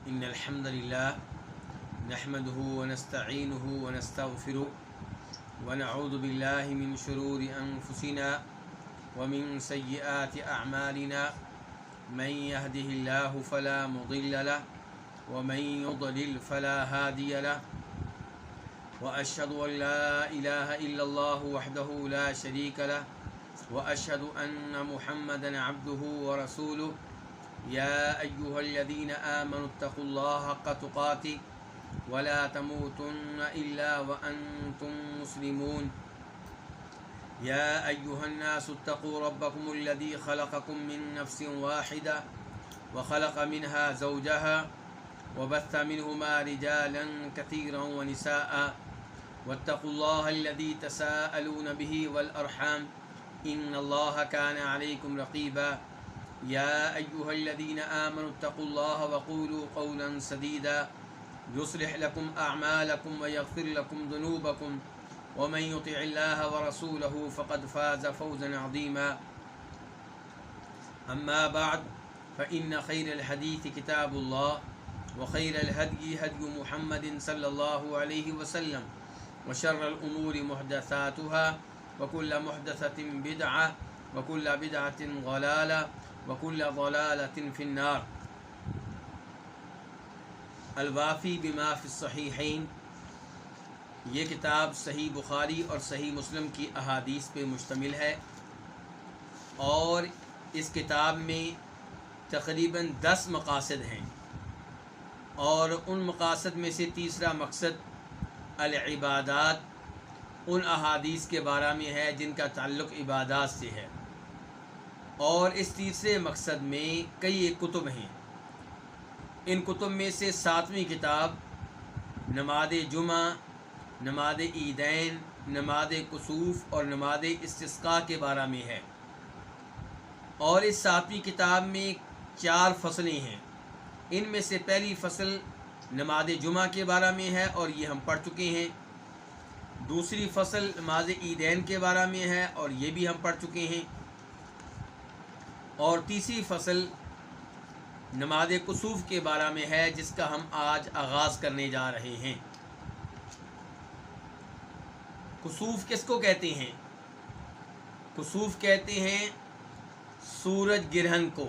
إن الحمد لله نحمده ونستعينه ونستغفره ونعوذ بالله من شرور أنفسنا ومن سيئات أعمالنا من يهده الله فلا مضل له ومن يضلل فلا هادي له وأشهد أن لا إله إلا الله وحده لا شريك له وأشهد أن محمدا عبده ورسوله يا أيها الذين آمنوا اتقوا الله حق تقاته ولا تموتن إلا وأنتم مسلمون يا أيها الناس اتقوا ربكم الذي خلقكم من نفس واحدة وخلق منها زوجها وبث منهما رجالا كثيرا ونساء واتقوا الله الذي تساءلون به والأرحام إن الله كان عليكم رقيبا يا أيها الذين آمنوا اتقوا الله وقولوا قولا سديدا يصلح لكم أعمالكم ويغفر لكم ذنوبكم ومن يطع الله ورسوله فقد فاز فوزا عظيما أما بعد فإن خير الحديث كتاب الله وخير الهدي هدي محمد صلى الله عليه وسلم وشر الأمور محدثاتها وكل محدثة بدعة وكل بدعة ضلالة وكل ضلالة في النار. الوافی بما فی الصحیحین، یہ کتاب صحیح بخاری اور صحیح مسلم کی احادیث پہ مشتمل ہے، اور اس کتاب میں تقریباً 10 مقاصد ہیں، اور ان مقاصد میں سے تیسرا مقصد العبادات، ان احادیث کے بارے میں ہے جن کا تعلق عبادات سے ہے، اور اس تیسرے مقصد میں کئی ایک کتب ہیں. ان کتب میں سے 7ویں کتاب نماز جمعہ، نماز عیدین، نماز کسوف اور نماز استسقاء کے بارے میں ہے، اور اس 7ویں کتاب میں 4 فصلیں ہیں. ان میں سے پہلی فصل نماز جمعہ کے بارے میں ہے اور یہ ہم پڑھ چکے ہیں. دوسری فصل نماز عیدین کے بارے میں ہے اور یہ بھی ہم پڑھ چکے ہیں. اور تیسری فصل نماز کسوف کے بارے میں ہے جس کا ہم آج آغاز کرنے جا رہے ہیں. کسوف کس کو کہتے ہیں؟ کسوف کہتے ہیں سورج گرہن کو،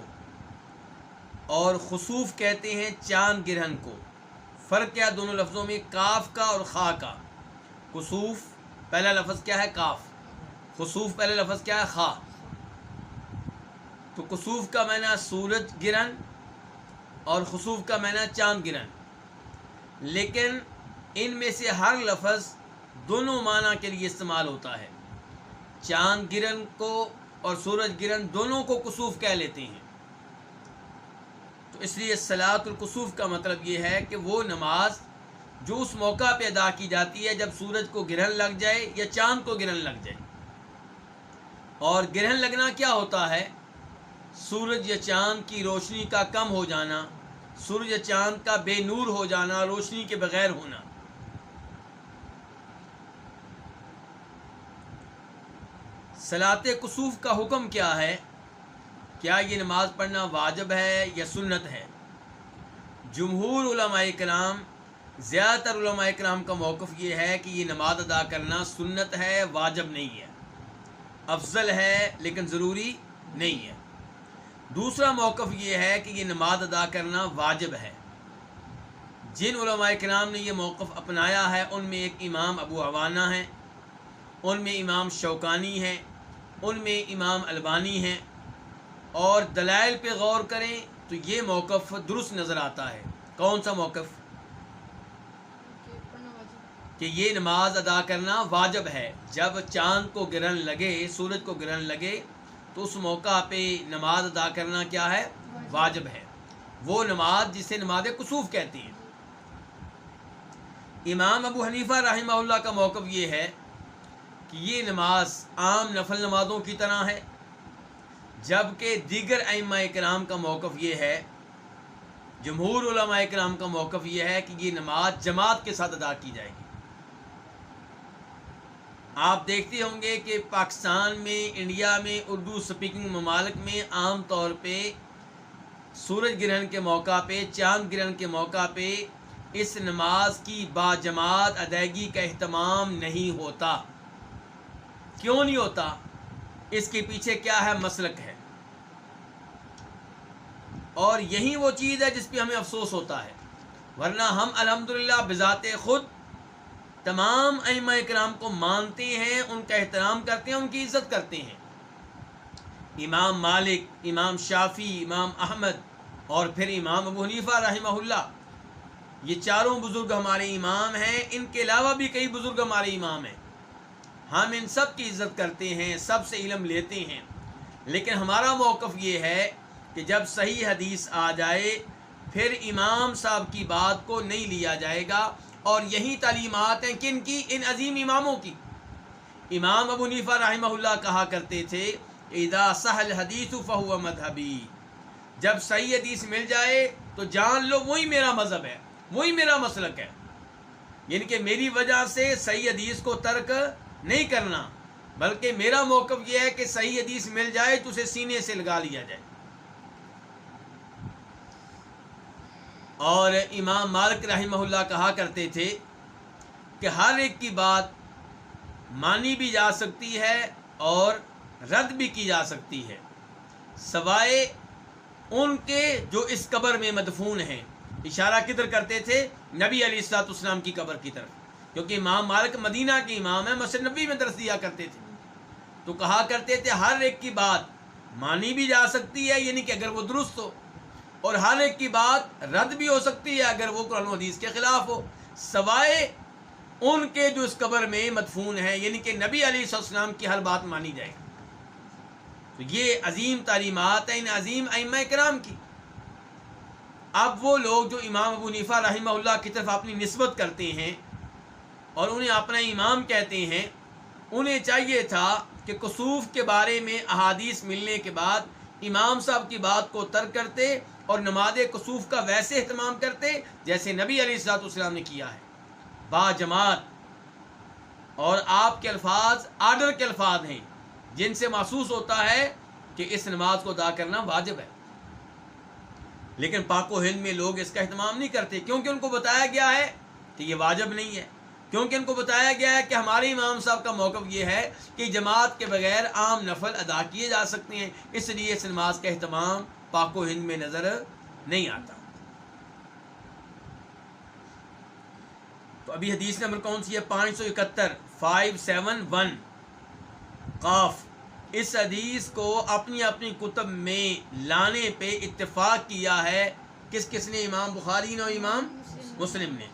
اور خسوف کہتے ہیں چاند گرہن کو. فرق کیا دونوں لفظوں میں؟ کاف کا اور خا کا. کسوف پہلا لفظ کیا ہے؟ کاف. خسوف پہلا لفظ کیا ہے؟ خا. تو کسوف کا معنی سورج گرہن اور خسوف کا معنی چاند گرہن، لیکن ان میں سے ہر لفظ دونوں معنی کے لیے استعمال ہوتا ہے. چاند گرہن کو اور سورج گرہن دونوں کو کسوف کہہ لیتے ہیں. تو اس لیے صلاۃ الکسوف کا مطلب یہ ہے کہ وہ نماز جو اس موقع پہ ادا کی جاتی ہے جب سورج کو گرہن لگ جائے یا چاند کو گرہن لگ جائے. اور گرہن لگنا کیا ہوتا ہے؟ سورج یا چاند کی روشنی کا کم ہو جانا، سورج یا چاند کا بے نور ہو جانا، روشنی کے بغیر ہونا. صلاۃ کسوف کا حکم کیا ہے؟ کیا یہ نماز پڑھنا واجب ہے یا سنت ہے؟ جمہور علماء کرام، زیادہ تر علماء کرام کا موقف یہ ہے کہ یہ نماز ادا کرنا سنت ہے، واجب نہیں ہے. افضل ہے لیکن ضروری نہیں ہے. دوسرا موقف یہ ہے کہ یہ نماز ادا کرنا واجب ہے. جن علماء کرام نے یہ موقف اپنایا ہے ان میں ایک امام ابو عوانہ ہیں، ان میں امام شوکانی ہیں، ان میں امام البانی ہیں. اور دلائل پہ غور کریں تو یہ موقف درست نظر آتا ہے. کون سا موقف؟ کہ یہ نماز ادا کرنا واجب ہے. جب چاند کو گرہن لگے، سورج کو گرہن لگے، تو اس موقع پہ نماز ادا کرنا کیا ہے؟ واجب ہے. وہ نماز جسے نماز کسوف کہتے ہیں. امام ابو حنیفہ رحمہ اللہ کا موقف یہ ہے کہ یہ نماز عام نفل نمازوں کی طرح ہے، جبکہ دیگر ائمہ کرام کا موقف یہ ہے، جمہور علماء کرام کا موقف یہ ہے کہ یہ نماز جماعت کے ساتھ ادا کی جائے گی. آپ دیکھتے ہوں گے کہ پاکستان میں، انڈیا میں، اردو سپیکنگ ممالک میں عام طور پہ سورج گرہن کے موقع پہ، چاند گرہن کے موقع پہ اس نماز کی باجماعت ادائیگی کا اہتمام نہیں ہوتا؟ کیوں نہیں ہوتا؟ اس کے پیچھے کیا ہے؟ مسلک ہے، اور یہی وہ چیز ہے جس پہ ہمیں افسوس ہوتا ہے، ورنہ ہم الحمدللہ بذات خود تمام ائمہ کرام کو مانتے ہیں، ان کا احترام کرتے ہیں، ان کی عزت کرتے ہیں۔ امام مالک، امام شافعی، امام احمد اور پھر امام ابو حنیفہ رحمہ اللہ، یہ چاروں بزرگ ہمارے امام ہیں۔ ان کے علاوہ بھی کئی بزرگ ہمارے امام ہیں، ہم ان سب کی عزت کرتے ہیں، سب سے علم لیتے ہیں، لیکن ہمارا موقف یہ ہے کہ جب صحیح حدیث آ جائے پھر امام صاحب کی بات کو نہیں لیا جائے گا، اور یہی تعلیمات ہیں کن کی؟ ان عظیم اماموں کی۔ امام ابو حنیفہ رحمہ اللہ کہا کرتے تھے اذا صح الحدیث فہو مذہبی، جب صحیح حدیث مل جائے تو جان لو وہی میرا مذہب ہے، وہی میرا مسلک ہے، یعنی کہ میری وجہ سے صحیح حدیث کو ترک نہیں کرنا، بلکہ میرا موقف یہ ہے کہ صحیح حدیث مل جائے تو اسے سینے سے لگا لیا جائے۔ اور امام مالک رحمہ اللہ کہا کرتے تھے کہ ہر ایک کی بات مانی بھی جا سکتی ہے اور رد بھی کی جا سکتی ہے، سوائے ان کے جو اس قبر میں مدفون ہیں۔ اشارہ کدھر کرتے تھے؟ نبی علیہ الصلوۃ والسلام کی قبر کی طرف، کیونکہ امام مالک مدینہ کے امام ہیں، مسجد نبوی میں درس دیا کرتے تھے، تو کہا کرتے تھے ہر ایک کی بات مانی بھی جا سکتی ہے، یعنی کہ اگر وہ درست ہو، اور ہر ایک کی بات رد بھی ہو سکتی ہے اگر وہ قرآن و حدیث کے خلاف ہو، سوائے ان کے جو اس قبر میں مدفون ہیں، یعنی کہ نبی علیہ السلام کی ہر بات مانی جائے۔ تو یہ عظیم تعلیمات ہیں ان عظیم ائمہ کرام کی۔ اب وہ لوگ جو امام ابو حنیفہ رحمہ اللہ کی طرف اپنی نسبت کرتے ہیں اور انہیں اپنا امام کہتے ہیں، انہیں چاہیے تھا کہ کسوف کے بارے میں احادیث ملنے کے بعد امام صاحب کی بات کو ترک کرتے اور نماز کسوف کا ویسے اہتمام کرتے جیسے نبی علیہ الصلوۃ والسلام نے کیا ہے، با جماعت۔ اور آپ کے الفاظ آرڈر کے الفاظ ہیں جن سے محسوس ہوتا ہے کہ اس نماز کو ادا کرنا واجب ہے، لیکن پاک و ہند میں لوگ اس کا اہتمام نہیں کرتے، کیونکہ ان کو بتایا گیا ہے کہ یہ واجب نہیں ہے، کیونکہ ان کو بتایا گیا ہے کہ ہمارے امام صاحب کا موقف یہ ہے کہ جماعت کے بغیر عام نفل ادا کیے جا سکتے ہیں، اس لیے اس نماز کا اہتمام پاک و ہند میں نظر نہیں آتا۔ تو ابھی حدیث نمبر کون سی ہے؟ 571، 571 قاف۔ اس حدیث کو اپنی اپنی کتب میں لانے پہ اتفاق کیا ہے کس کس نے؟ امام بخاری نے اور امام مسلم نے۔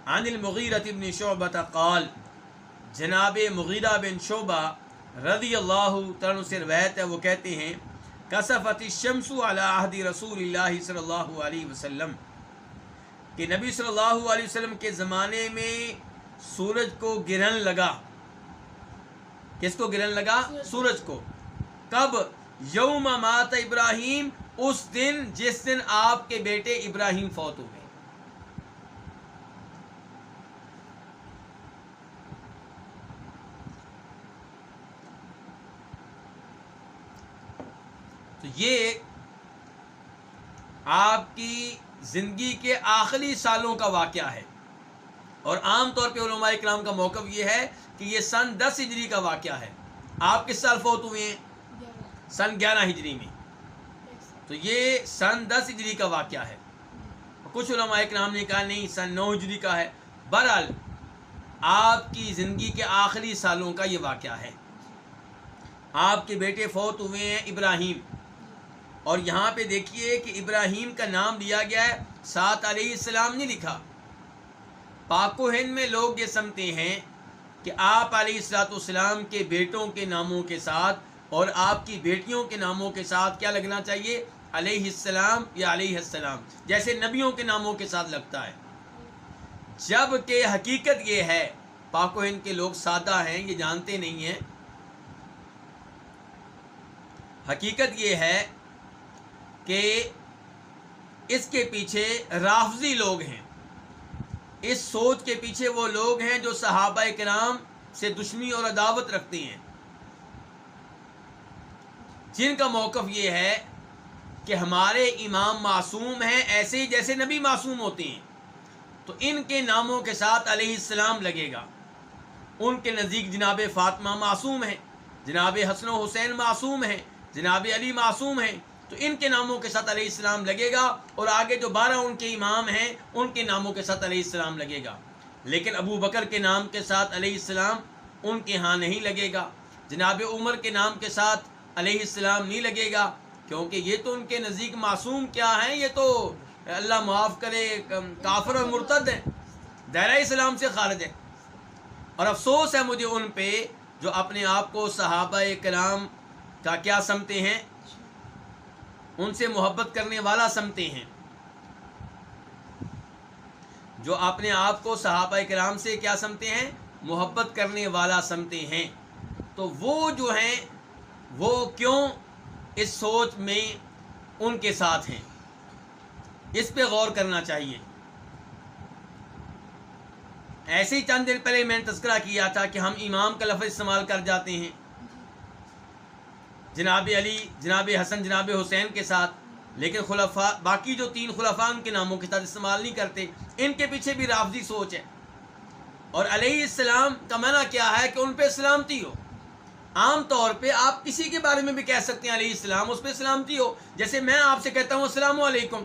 عن المغیرہ بن شعبہ قال، جناب مغیرہ بن شعبہ رضی اللہ تعالیٰ عنہ سے روایت ہے، وہ کہتے ہیں کسفت الشمس علی عہد رسول اللہ صلی اللہ علیہ وسلم، کہ نبی صلی اللہ علیہ وسلم کے زمانے میں سورج کو گرہن لگا۔ کس کو گرہن لگا؟ سورج کو۔ کب؟ یوم مات ابراہیم، اس دن جس دن آپ کے بیٹے ابراہیم فوت ہو گئے۔ تو یہ آپ کی زندگی کے آخری سالوں کا واقعہ ہے، اور عام طور پہ علماء کرام کا موقف یہ ہے کہ یہ سن 10 ہجری کا واقعہ ہے۔ آپ کس سال فوت ہوئے ہیں؟ سن 11 ہجری میں، تو یہ سن 10 ہجری کا واقعہ ہے۔ کچھ علماء کرام نے کہا نہیں، سن 9 ہجری کا ہے۔ بہرحال آپ کی زندگی کے آخری سالوں کا یہ واقعہ ہے۔ آپ کے بیٹے فوت ہوئے ہیں ابراہیم، اور یہاں پہ دیکھیے کہ ابراہیم کا نام لیا گیا ہے، ساتھ علیہ السلام نہیں لکھا۔ پاک و ہند میں لوگ یہ سمجھتے ہیں کہ آپ علیہ الصلوۃ والسلام کے بیٹوں کے ناموں کے ساتھ اور آپ کی بیٹیوں کے ناموں کے ساتھ کیا لگنا چاہیے؟ علیہ السلام یا علیہ السلام، جیسے نبیوں کے ناموں کے ساتھ لگتا ہے، جب کہ حقیقت یہ ہے، پاک و ہند کے لوگ سادہ ہیں، یہ جانتے نہیں ہیں، حقیقت یہ ہے کہ اس کے پیچھے رافضی لوگ ہیں، اس سوچ کے پیچھے وہ لوگ ہیں جو صحابہ کرام سے دشمنی اور عداوت رکھتے ہیں، جن کا موقف یہ ہے کہ ہمارے امام معصوم ہیں ایسے ہی جیسے نبی معصوم ہوتے ہیں، تو ان کے ناموں کے ساتھ علیہ السلام لگے گا۔ ان کے نزدیک جناب فاطمہ معصوم ہیں، جناب حسن و حسین معصوم ہیں، جناب علی معصوم ہیں، تو ان کے ناموں کے ساتھ علیہ السلام لگے گا، اور آگے جو 12 ان کے امام ہیں ان کے ناموں کے ساتھ علیہ السلام لگے گا۔ لیکن ابو بکر کے نام کے ساتھ علیہ السلام ان کے ہاں نہیں لگے گا، جناب عمر کے نام کے ساتھ علیہ السلام نہیں لگے گا، کیونکہ یہ تو ان کے نزدیک معصوم کیا ہیں، یہ تو اللہ معاف کرے کافر اور مرتد ہیں، دائرہ اسلام سے خارج ہیں۔ اور افسوس ہے مجھے ان پہ جو اپنے آپ کو صحابہ کرام کا کیا سمتے ہیں، ان سے محبت کرنے والا سمتے ہیں، جو اپنے آپ کو صحابہ کرام سے کیا سمتے ہیں، محبت کرنے والا سمتے ہیں، تو وہ جو ہیں وہ کیوں اس سوچ میں ان کے ساتھ ہیں، اس پہ غور کرنا چاہیے۔ ایسے ہی چند دن پہلے میں نے تذکرہ کیا تھا کہ ہم امام کا لفظ استعمال کر جاتے ہیں جناب علی، جناب حسن، جناب حسین کے ساتھ، لیکن خلفاء باقی جو 3 خلفاء ان کے ناموں کے ساتھ استعمال نہیں کرتے۔ ان کے پیچھے بھی رافضی سوچ ہے، اور علیہ السلام کا معنی کیا ہے کہ ان پہ سلامتی ہو۔ عام طور پہ آپ کسی کے بارے میں بھی کہہ سکتے ہیں علیہ السلام، اس پہ سلامتی ہو، جیسے میں آپ سے کہتا ہوں السلام علیکم،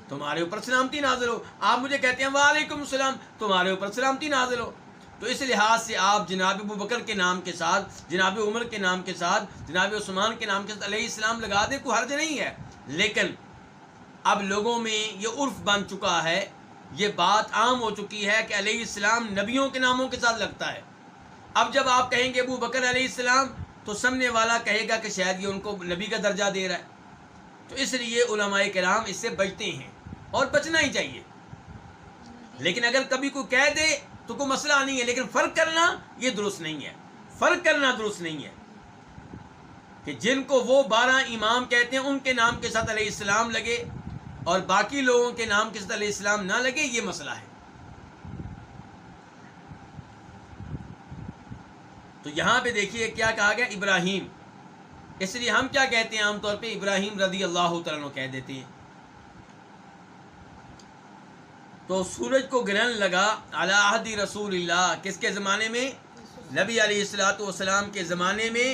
تمہارے اوپر سلامتی نازل ہو، آپ مجھے کہتے ہیں وعلیکم السلام، تمہارے اوپر سلامتی نازل ہو۔ تو اس لحاظ سے آپ جناب ابو بکر کے نام کے ساتھ، جناب عمر کے نام کے ساتھ، جناب عثمان کے نام کے ساتھ علیہ السلام لگا دیں، کوئی حرج نہیں ہے، لیکن اب لوگوں میں یہ عرف بن چکا ہے، یہ بات عام ہو چکی ہے کہ علیہ السلام نبیوں کے ناموں کے ساتھ لگتا ہے۔ اب جب آپ کہیں گے ابو بکر علیہ السلام، تو سامنے والا کہے گا کہ شاید یہ ان کو نبی کا درجہ دے رہا ہے، تو اس لیے علماء کرام اس سے بچتے ہیں، اور بچنا ہی چاہیے۔ لیکن اگر کبھی کوئی کہہ دے تو کوئی مسئلہ نہیں ہے، لیکن فرق کرنا یہ درست نہیں ہے، فرق کرنا درست نہیں ہے کہ جن کو وہ 12 امام کہتے ہیں ان کے نام کے ساتھ علیہ السلام لگے اور باقی لوگوں کے نام کے ساتھ علیہ السلام نہ لگے، یہ مسئلہ ہے۔ تو یہاں پہ دیکھیے کیا کہا گیا، ابراہیم، اس لیے ہم کیا کہتے ہیں عام طور پہ ابراہیم رضی اللہ تعالیٰ عنہ کہہ دیتے ہیں۔ تو سورج کو گرہن لگا علی عہد رسول اللہ، کس کے زمانے میں؟ نبی علیہ الصلوۃ والسلام کے زمانے میں،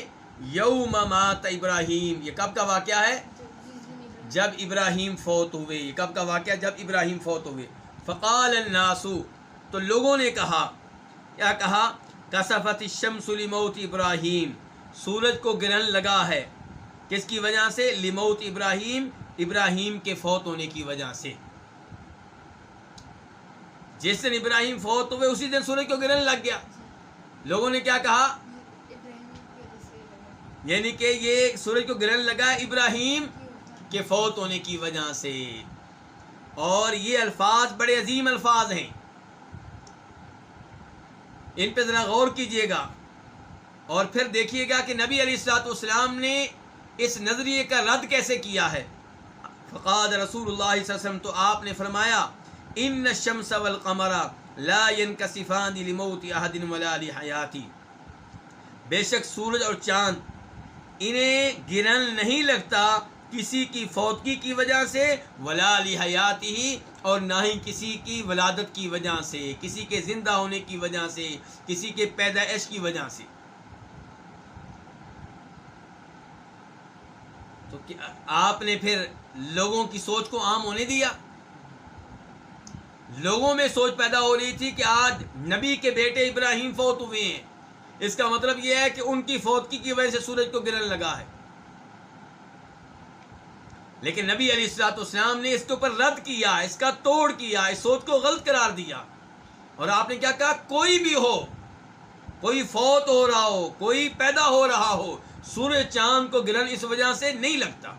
یوم مات ابراہیم، یہ کب کا واقعہ ہے؟ جب ابراہیم فوت ہوئے۔ یہ کب کا واقعہ؟ جب ابراہیم فوت ہوئے۔ فقال الناس، تو لوگوں نے کہا، کیا کہا؟ کسفت الشمس لموت ابراہیم، سورج کو گرہن لگا ہے، کس کی وجہ سے؟ لموت ابراہیم، ابراہیم کے فوت ہونے کی وجہ سے۔ جس دن ابراہیم فوت ہوئے اسی دن سورج کو گرہن لگ گیا۔ لوگوں نے کیا کہا؟ یعنی کہ یہ سورج کو گرہن لگا ابراہیم کے فوت ہونے کی وجہ سے۔ اور یہ الفاظ بڑے عظیم الفاظ ہیں، ان پہ ذرا غور کیجئے گا، اور پھر دیکھیے گا کہ نبی علیہ الصلوۃ والسلام نے اس نظریے کا رد کیسے کیا ہے۔ فقال رسول اللہ صلی اللہ علیہ وسلم، تو آپ نے فرمایا، ان الشمس والقمر لا ينکسفان لموت احد ولا لحیاتی، بے شک سورج اور چاند انہیں گرہن نہیں لگتا کسی کی فوتگی کی وجہ سے، ولا لحیاتہ، اور نہ ہی کسی کی ولادت کی وجہ سے، کسی کے زندہ ہونے کی وجہ سے، کسی کے پیدائش کی وجہ سے۔ تو آپ نے پھر لوگوں کی سوچ کو عام ہونے دیا؟ لوگوں میں سوچ پیدا ہو رہی تھی کہ آج نبی کے بیٹے ابراہیم فوت ہوئے ہیں، اس کا مطلب یہ ہے کہ ان کی فوتگی کی وجہ سے سورج کو گرہن لگا ہے۔ لیکن نبی علیہ الصلوۃ والسلام نے اس کے اوپر رد کیا، اس کا توڑ کیا، اس سوچ کو غلط قرار دیا، اور آپ نے کیا کہا؟ کوئی بھی ہو، کوئی فوت ہو رہا ہو، کوئی پیدا ہو رہا ہو، سورج چاند کو گرہن اس وجہ سے نہیں لگتا۔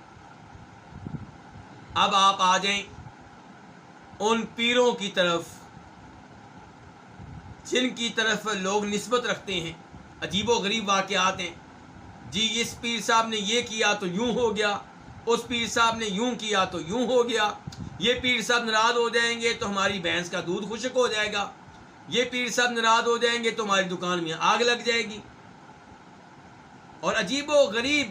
اب آپ آ جائیں ان پیروں کی طرف جن کی طرف لوگ نسبت رکھتے ہیں، عجیب و غریب واقعات ہیں، جی اس پیر صاحب نے یہ کیا تو یوں ہو گیا، اس پیر صاحب نے یوں کیا تو یوں ہو گیا، یہ پیر صاحب ناراض ہو جائیں گے تو ہماری بھینس کا دودھ خشک ہو جائے گا، یہ پیر صاحب ناراض ہو جائیں گے تو ہماری دکان میں آگ لگ جائے گی، اور عجیب و غریب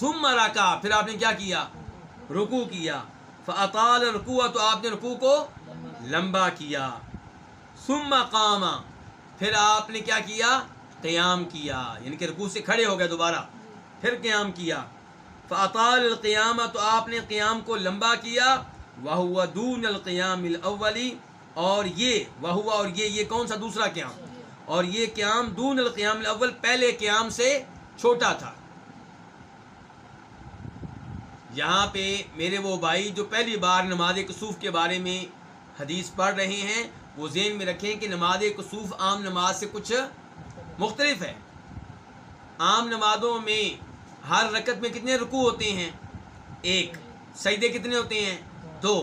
ثم رکع پھر آپ نے کیا کیا؟ رکوع کیا. فاطال الرکوع تو آپ نے رکوع کو لمبا کیا. ثم قام پھر آپ نے کیا کیا؟ قیام کیا، یعنی کہ رکوع سے کھڑے ہو گئے دوبارہ، پھر قیام کیا. فاطال القیام تو آپ نے قیام کو لمبا کیا. وہو دون القیام الاولی اور یہ کون سا دوسرا قیام؟ اور یہ قیام دون القیام الاول پہلے قیام سے چھوٹا تھا. یہاں پہ میرے وہ بھائی جو پہلی بار نماز کسوف کے بارے میں حدیث پڑھ رہے ہیں وہ ذہن میں رکھیں کہ نماز کسوف عام نماز سے کچھ مختلف ہے. عام نمازوں میں ہر رکعت میں کتنے رکوع ہوتے ہیں؟ 1. سجدے کتنے ہوتے ہیں؟ 2.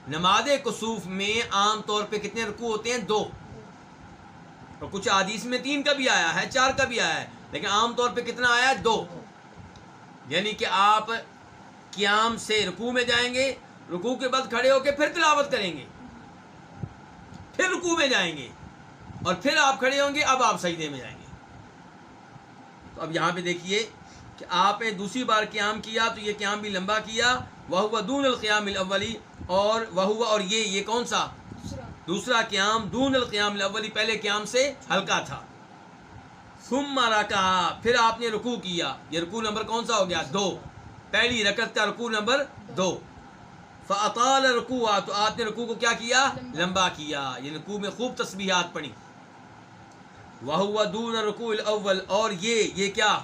نماز کسوف میں عام طور پہ کتنے رکوع ہوتے ہیں؟ 2. اور کچھ حدیث میں 3 کا بھی آیا ہے، 4 کا بھی آیا ہے، لیکن عام طور پہ کتنا آیا ہے؟ 2. یعنی کہ آپ قیام سے رکوع میں جائیں گے، رکوع کے بعد کھڑے ہو کے پھر تلاوت کریں گے، پھر رکوع میں جائیں گے اور پھر آپ کھڑے ہوں گے، اب آپ سجدے میں جائیں گے. تو اب یہاں پہ دیکھیے کہ آپ نے دوسری بار قیام کیا تو یہ قیام بھی لمبا کیا. وہو دون القیام الاولی اور یہ کون سا؟ دوسرا قیام دون القیام الاولی پہلے قیام سے ہلکا تھا. ثم رکع پھر آپ نے رکوع کیا. یہ رکوع نمبر کون سا ہو گیا؟ 2. پہلی رکعت کا رکوع نمبر 2. فاطال رکوع تو آپ نے رکوع کو کیا کیا؟ لمبا کیا، یہ رکوع میں خوب تسبیحات پڑھی. وہو دون رکوع الاول اور یہ کیا؟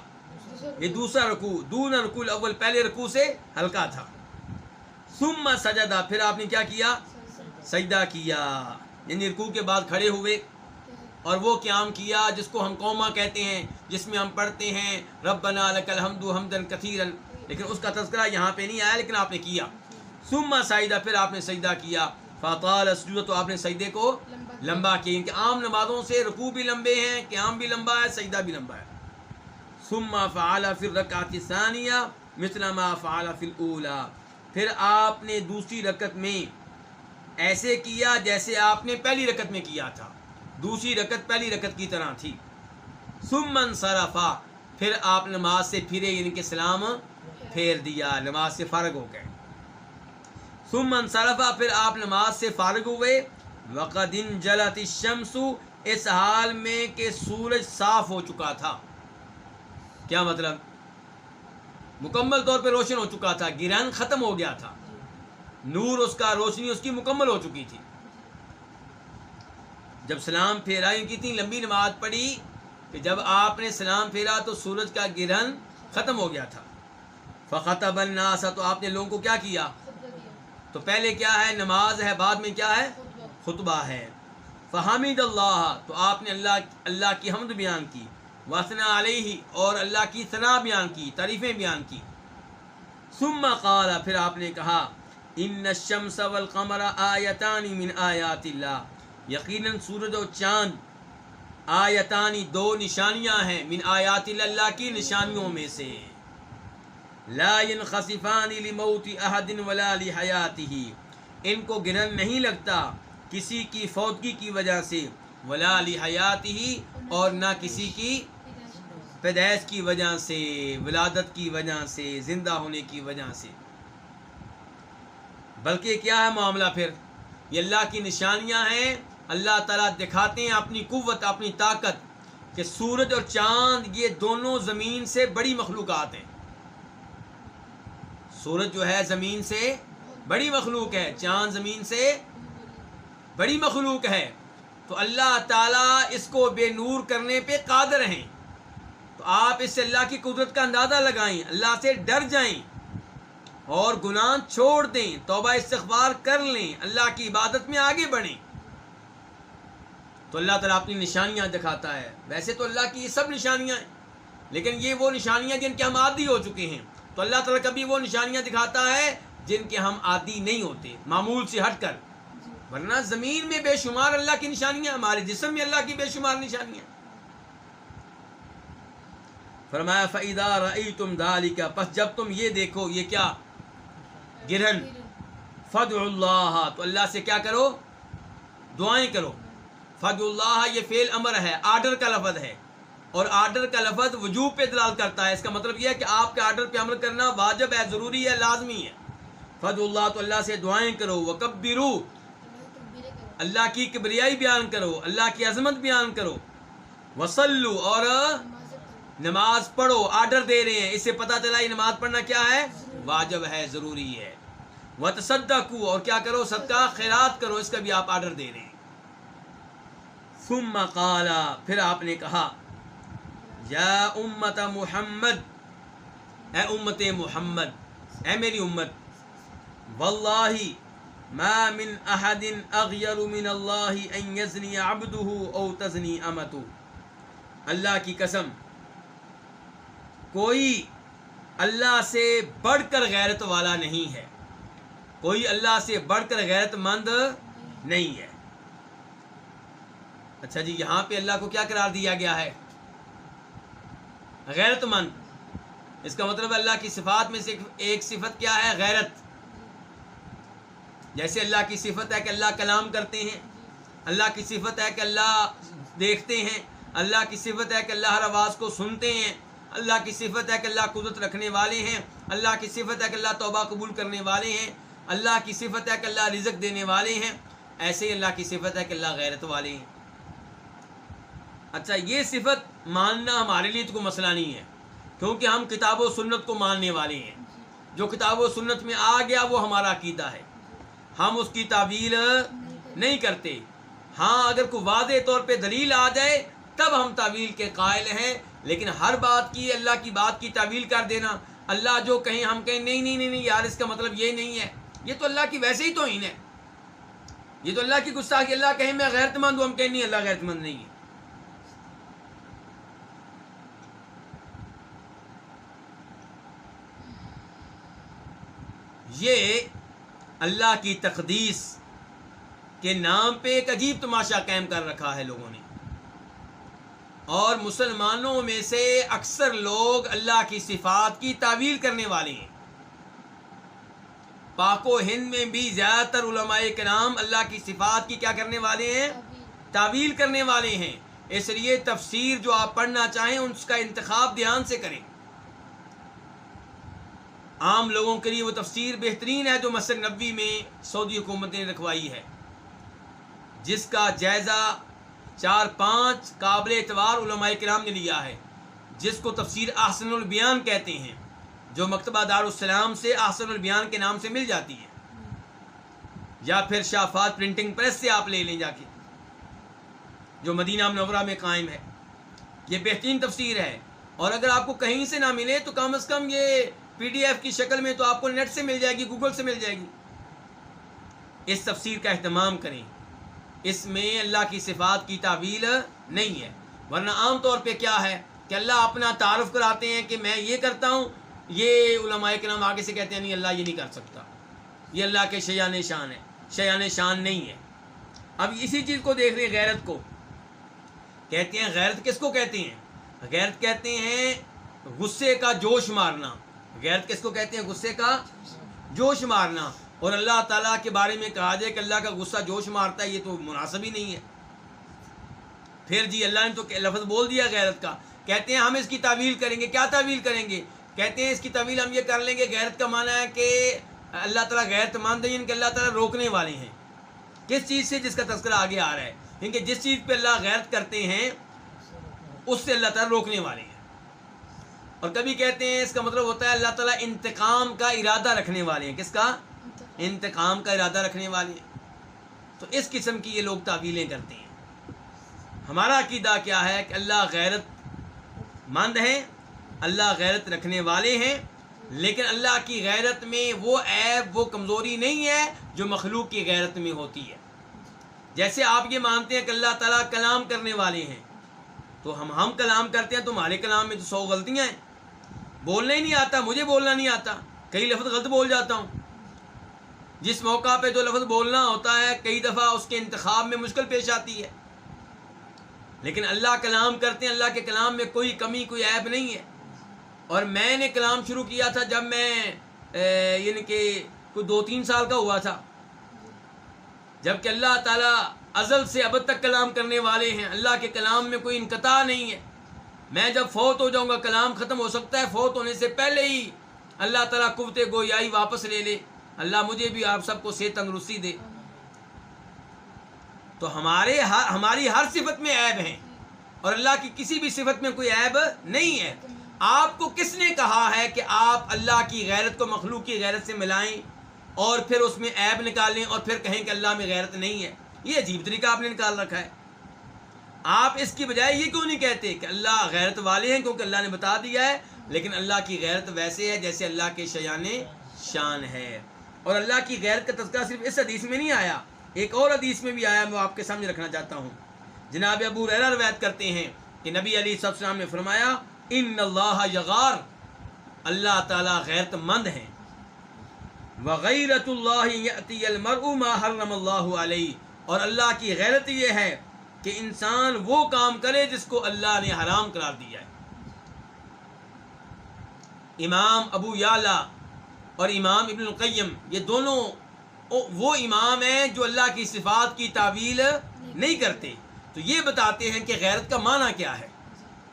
یہ دوسرا رکوع دون رکوع الاول پہلے رکوع سے ہلکا تھا. ثم سجدہ پھر آپ نے کیا کیا؟ سجدہ کیا، یعنی رکوع کے بعد کھڑے ہوئے اور وہ قیام کیا جس کو ہم قوما کہتے ہیں، جس میں ہم پڑھتے ہیں ربنا لک الحمد حمدا کثیرا، لیکن اس کا تذکرہ یہاں پہ نہیں آیا، لیکن آپ نے کیا. ثم سجدہ پھر آپ نے سجدہ کیا. فاطال السجود تو آپ نے سجدے کو لمبا کیا، کہ عام نمازوں سے رکوع بھی لمبے ہیں، قیام بھی لمبا ہے، سجدہ بھی لمبا ہے. ثم فعل فی الرکعۃ الثانیہ مثل ما فعل فی الاولی پھر آپ نے دوسری رکعت میں ایسے کیا جیسے آپ نے پہلی رکعت میں کیا تھا، دوسری رکعت پہلی رکعت کی طرح تھی. ثم انصرف پھر آپ نماز سے پھرے، یعنی کہ سلام پھیر دیا، نماز سے فارغ ہو گئے. ثم انصرف پھر آپ نماز سے فارغ ہوئے. وقد انجلت الشمس اس حال میں کہ سورج صاف ہو چکا تھا. کیا مطلب؟ مکمل طور پہ روشن ہو چکا تھا، گرہن ختم ہو گیا تھا، نور اس کا، روشنی اس کی مکمل ہو چکی تھی. جب سلام پھیرا، ان کی اتنی لمبی نماز پڑھی کہ جب آپ نے سلام پھیرا تو سورج کا گرہن ختم ہو گیا تھا. فخطب الناس تو آپ نے لوگوں کو کیا کیا؟ تو پہلے کیا ہے؟ نماز ہے، بعد میں کیا ہے؟ خطبہ ہے. فحمد اللہ تو آپ نے اللہ کی حمد بیان کی. وثنا علیہ اور اللہ کی ثنا بیان کی، تعریفیں بیان کی. ثم قال پھر آپ نے کہا ان الشمس والقمر آیتان من آیات اللہ یقیناً سورج اور چاند آیتانی 2 نشانیاں ہیں، من آیات اللہ کی نشانیوں میں سے. لا ينخسفان لموت احد ولا لحیاتہ ان کو گرہن نہیں لگتا کسی کی فوتگی کی وجہ سے، ولا لحیاتہ اور نہ کسی کی پیدائش کی وجہ سے، ولادت کی وجہ سے، زندہ ہونے کی وجہ سے. بلکہ کیا ہے معاملہ؟ پھر یہ اللہ کی نشانیاں ہیں، اللہ تعالیٰ دکھاتے ہیں اپنی قوت، اپنی طاقت، کہ سورج اور چاند یہ دونوں زمین سے بڑی مخلوقات ہیں. سورج جو ہے زمین سے بڑی مخلوق ہے، چاند زمین سے بڑی مخلوق ہے. تو اللہ تعالیٰ اس کو بے نور کرنے پہ قادر ہیں. تو آپ اس سے اللہ کی قدرت کا اندازہ لگائیں، اللہ سے ڈر جائیں اور گناہ چھوڑ دیں، توبہ استغفار کر لیں، اللہ کی عبادت میں آگے بڑھیں. تو اللہ تعالیٰ اپنی نشانیاں دکھاتا ہے. ویسے تو اللہ کی یہ سب نشانیاں ہیں، لیکن یہ وہ نشانیاں جن کے ہم عادی ہو چکے ہیں. تو اللہ تعالیٰ کبھی وہ نشانیاں دکھاتا ہے جن کے ہم عادی نہیں ہوتے، معمول سے ہٹ کر. ورنہ زمین میں بے شمار اللہ کی نشانیاں، ہمارے جسم میں اللہ کی بے شمار نشانیاں. فرمایا فَإِذَا رَأَيْتُمْ ذَلِكَ پس جب تم یہ دیکھو، یہ کیا؟ گرہن. فَادْعُوا اللَّهَ تو اللہ سے کیا کرو؟ دعائیں کرو. فَادْعُوا اللَّهَ یہ فعل امر ہے، آرڈر کا لفظ ہے، اور آرڈر کا لفظ وجوب پہ دلال کرتا ہے. اس کا مطلب یہ ہے کہ آپ کے آرڈر پہ عمل کرنا واجب ہے، ضروری ہے، لازمی ہے. فد اللہ، تو اللہ سے دعائیں کرو. وکبرو، اللہ کی کبریائی بیان کرو، اللہ کی عظمت بیان کرو. وصلو، اور نماز پڑھو. آرڈر دے رہے ہیں، اس سے پتہ چلا یہ نماز پڑھنا کیا ہے؟ واجب ہے، ضروری ہے. وتصدقوا، اور کیا کرو؟ صدقہ خیرات کرو. اس کا بھی آپ آرڈر دے رہے ہیں. ثم قال، پھر آپ نے کہا، یا امت محمد، اے امت محمد، اے میری امت، واللہ ما من احد اغیر من اللہ ان یزنی عبدہ او تزنی امتہ. اللہ کی قسم، کوئی اللہ سے بڑھ کر غیرت والا نہیں ہے، کوئی اللہ سے بڑھ کر غیرت مند نہیں ہے. اچھا جی، یہاں پہ اللہ کو کیا قرار دیا گیا ہے؟ غیرت مند. اس کا مطلب اللہ کی صفات میں سے ایک صفت کیا ہے؟ غیرت. جیسے اللہ کی صفت ہے کہ اللہ کلام کرتے ہیں، اللہ کی صفت ہے کہ اللہ دیکھتے ہیں، اللہ کی صفت ہے کہ اللہ ہر آواز کو سنتے ہیں، اللہ کی صفت ہے کہ اللہ قدرت رکھنے والے ہیں، اللہ کی صفت ہے کہ اللہ توبہ قبول کرنے والے ہیں، اللہ کی صفت ہے کہ اللہ رزق دینے والے ہیں. ایسے ہی اللہ کی صفت ہے کہ اللہ غیرت والے ہیں. اچھا، یہ صفت ماننا ہمارے لیے تو کوئی مسئلہ نہیں ہے، کیونکہ ہم کتاب و سنت کو ماننے والے ہیں. جو کتاب و سنت میں آ گیا وہ ہمارا عقیدہ ہے، ہم اس کی تعویل نہیں کرتے. ہاں، اگر کوئی واضح طور پہ دلیل آ جائے تب ہم تعویل کے قائل ہیں، لیکن ہر بات کی، اللہ کی بات کی تعویل کر دینا، اللہ جو کہیں ہم کہیں نہیں نہیں نہیں نہیں یار اس کا مطلب یہ نہیں ہے، یہ تو اللہ کی ویسے ہی توہین ہے، یہ تو اللہ کی گستاخی. اللہ کہیں میں غیرت مند ہوں، ہم کہیں نہیں اللہ غیرت مند نہیں ہے. یہ اللہ کی تقدیس کے نام پہ ایک عجیب تماشا قائم کر رکھا ہے لوگوں نے. اور مسلمانوں میں سے اکثر لوگ اللہ کی صفات کی تعویل کرنے والے ہیں. پاک و ہند میں بھی زیادہ تر علماء کرام اللہ کی صفات کی کیا کرنے والے ہیں؟ تعویل کرنے والے ہیں. اس لیے تفسیر جو آپ پڑھنا چاہیں اس کا انتخاب دھیان سے کریں. عام لوگوں کے لیے وہ تفسیر بہترین ہے جو مسجد نبوی میں سعودی حکومت نے رکھوائی ہے، جس کا جائزہ 4-5 قابل اعتبار علماء کرام نے لیا ہے، جس کو تفسیر احسن البیان کہتے ہیں، جو مکتبہ دارالسلام سے احسن البیان کے نام سے مل جاتی ہے، یا پھر شافات پرنٹنگ پریس سے آپ لے لیں جا کے، جو مدینہ منورہ میں قائم ہے. یہ بہترین تفسیر ہے، اور اگر آپ کو کہیں سے نہ ملے تو کم از کم یہ PDF کی شکل میں تو آپ کو نیٹ سے مل جائے گی، گوگل سے مل جائے گی. اس تفسیر کا اہتمام کریں، اس میں اللہ کی صفات کی تعویل نہیں ہے. ورنہ عام طور پہ کیا ہے کہ اللہ اپنا تعارف کراتے ہیں کہ میں یہ کرتا ہوں، یہ علماء کرام آگے سے کہتے ہیں نہیں اللہ یہ نہیں کر سکتا، یہ اللہ کے شیان شان ہے. شیان شان نہیں ہے. اب اسی چیز کو دیکھ رہے ہیں، غیرت کو کہتے ہیں. غیرت کس کو کہتے ہیں؟ غیرت کہتے ہیں غصے کا جوش مارنا. غیرت کس کو کہتے ہیں؟ غصے کا جوش مارنا. اور اللہ تعالیٰ کے بارے میں کہا جائے کہ اللہ کا غصہ جوش مارتا ہے، یہ تو مناسب ہی نہیں ہے. پھر جی اللہ نے تو لفظ بول دیا غیرت کا، کہتے ہیں ہم اس کی تعویل کریں گے. کیا تعویل کریں گے؟ کہتے ہیں اس کی تعویل ہم یہ کر لیں گے، غیرت کا معنی ہے کہ اللہ تعالیٰ غیرت مند ہیں، ان کے اللہ تعالیٰ روکنے والے ہیں. کس چیز سے؟ جس کا تذکرہ آگے آ رہا ہے، کیونکہ جس چیز پہ اللہ غیرت کرتے ہیں اس سے اللہ تعالیٰ روکنے والے ہیں. اور کبھی کہتے ہیں اس کا مطلب ہوتا ہے اللہ تعالیٰ انتقام کا ارادہ رکھنے والے ہیں. کس کا؟ انتقام کا ارادہ رکھنے والے ہیں. تو اس قسم کی یہ لوگ تعویلیں کرتے ہیں. ہمارا عقیدہ کیا ہے کہ اللہ غیرت مند ہیں، اللہ غیرت رکھنے والے ہیں، لیکن اللہ کی غیرت میں وہ عیب، وہ کمزوری نہیں ہے جو مخلوق کی غیرت میں ہوتی ہے. جیسے آپ یہ مانتے ہیں کہ اللہ تعالیٰ کلام کرنے والے ہیں، تو ہم کلام کرتے ہیں تو ہمارے کلام میں تو 100 غلطیاں ہیں. بولنا ہی نہیں آتا، مجھے بولنا نہیں آتا، کئی لفظ غلط بول جاتا ہوں. جس موقع پہ جو لفظ بولنا ہوتا ہے کئی دفعہ اس کے انتخاب میں مشکل پیش آتی ہے. لیکن اللہ کلام کرتے ہیں، اللہ کے کلام میں کوئی کمی، کوئی عیب نہیں ہے. اور میں نے کلام شروع کیا تھا جب میں یعنی کہ کوئی 2-3 سال کا ہوا تھا، جب کہ اللہ تعالیٰ ازل سے ابد تک کلام کرنے والے ہیں. اللہ کے کلام میں کوئی انقطاع نہیں ہے. میں جب فوت ہو جاؤں گا کلام ختم ہو سکتا ہے فوت ہونے سے پہلے ہی اللہ تعالیٰ قوت گویائی واپس لے لے. اللہ مجھے بھی آپ سب کو صحت تندرستی دے. تو ہماری ہر صفت میں عیب ہیں اور اللہ کی کسی بھی صفت میں کوئی عیب نہیں ہے. آپ کو کس نے کہا ہے کہ آپ اللہ کی غیرت کو مخلوق کی غیرت سے ملائیں اور پھر اس میں عیب نکالیں اور پھر کہیں کہ اللہ میں غیرت نہیں ہے؟ یہ عجیب طریقہ آپ نے نکال رکھا ہے. آپ اس کی بجائے یہ کیوں نہیں کہتے کہ اللہ غیرت والے ہیں، کیونکہ اللہ نے بتا دیا ہے، لیکن اللہ کی غیرت ویسے ہے جیسے اللہ کے شایان شان ہے. اور اللہ کی غیرت کا تذکرہ صرف اس حدیث میں نہیں آیا، ایک اور حدیث میں بھی آیا، میں آپ کے سامنے رکھنا چاہتا ہوں. جناب ابو ہریرہ روایت کرتے ہیں کہ نبی علیہ السلام نے فرمایا ان اللہ یغار، اللہ تعالیٰ غیرت مند ہیں. وغیرت اللہ یأتی المرء ما حرم اللہ علیہ، اور اللہ کی غیرت یہ ہے کہ انسان وہ کام کرے جس کو اللہ نے حرام قرار دیا ہے. امام ابو یعلا اور امام ابن القیم یہ دونوں وہ امام ہیں جو اللہ کی صفات کی تعویل نہیں کرتے. تو یہ بتاتے ہیں کہ غیرت کا معنی کیا ہے.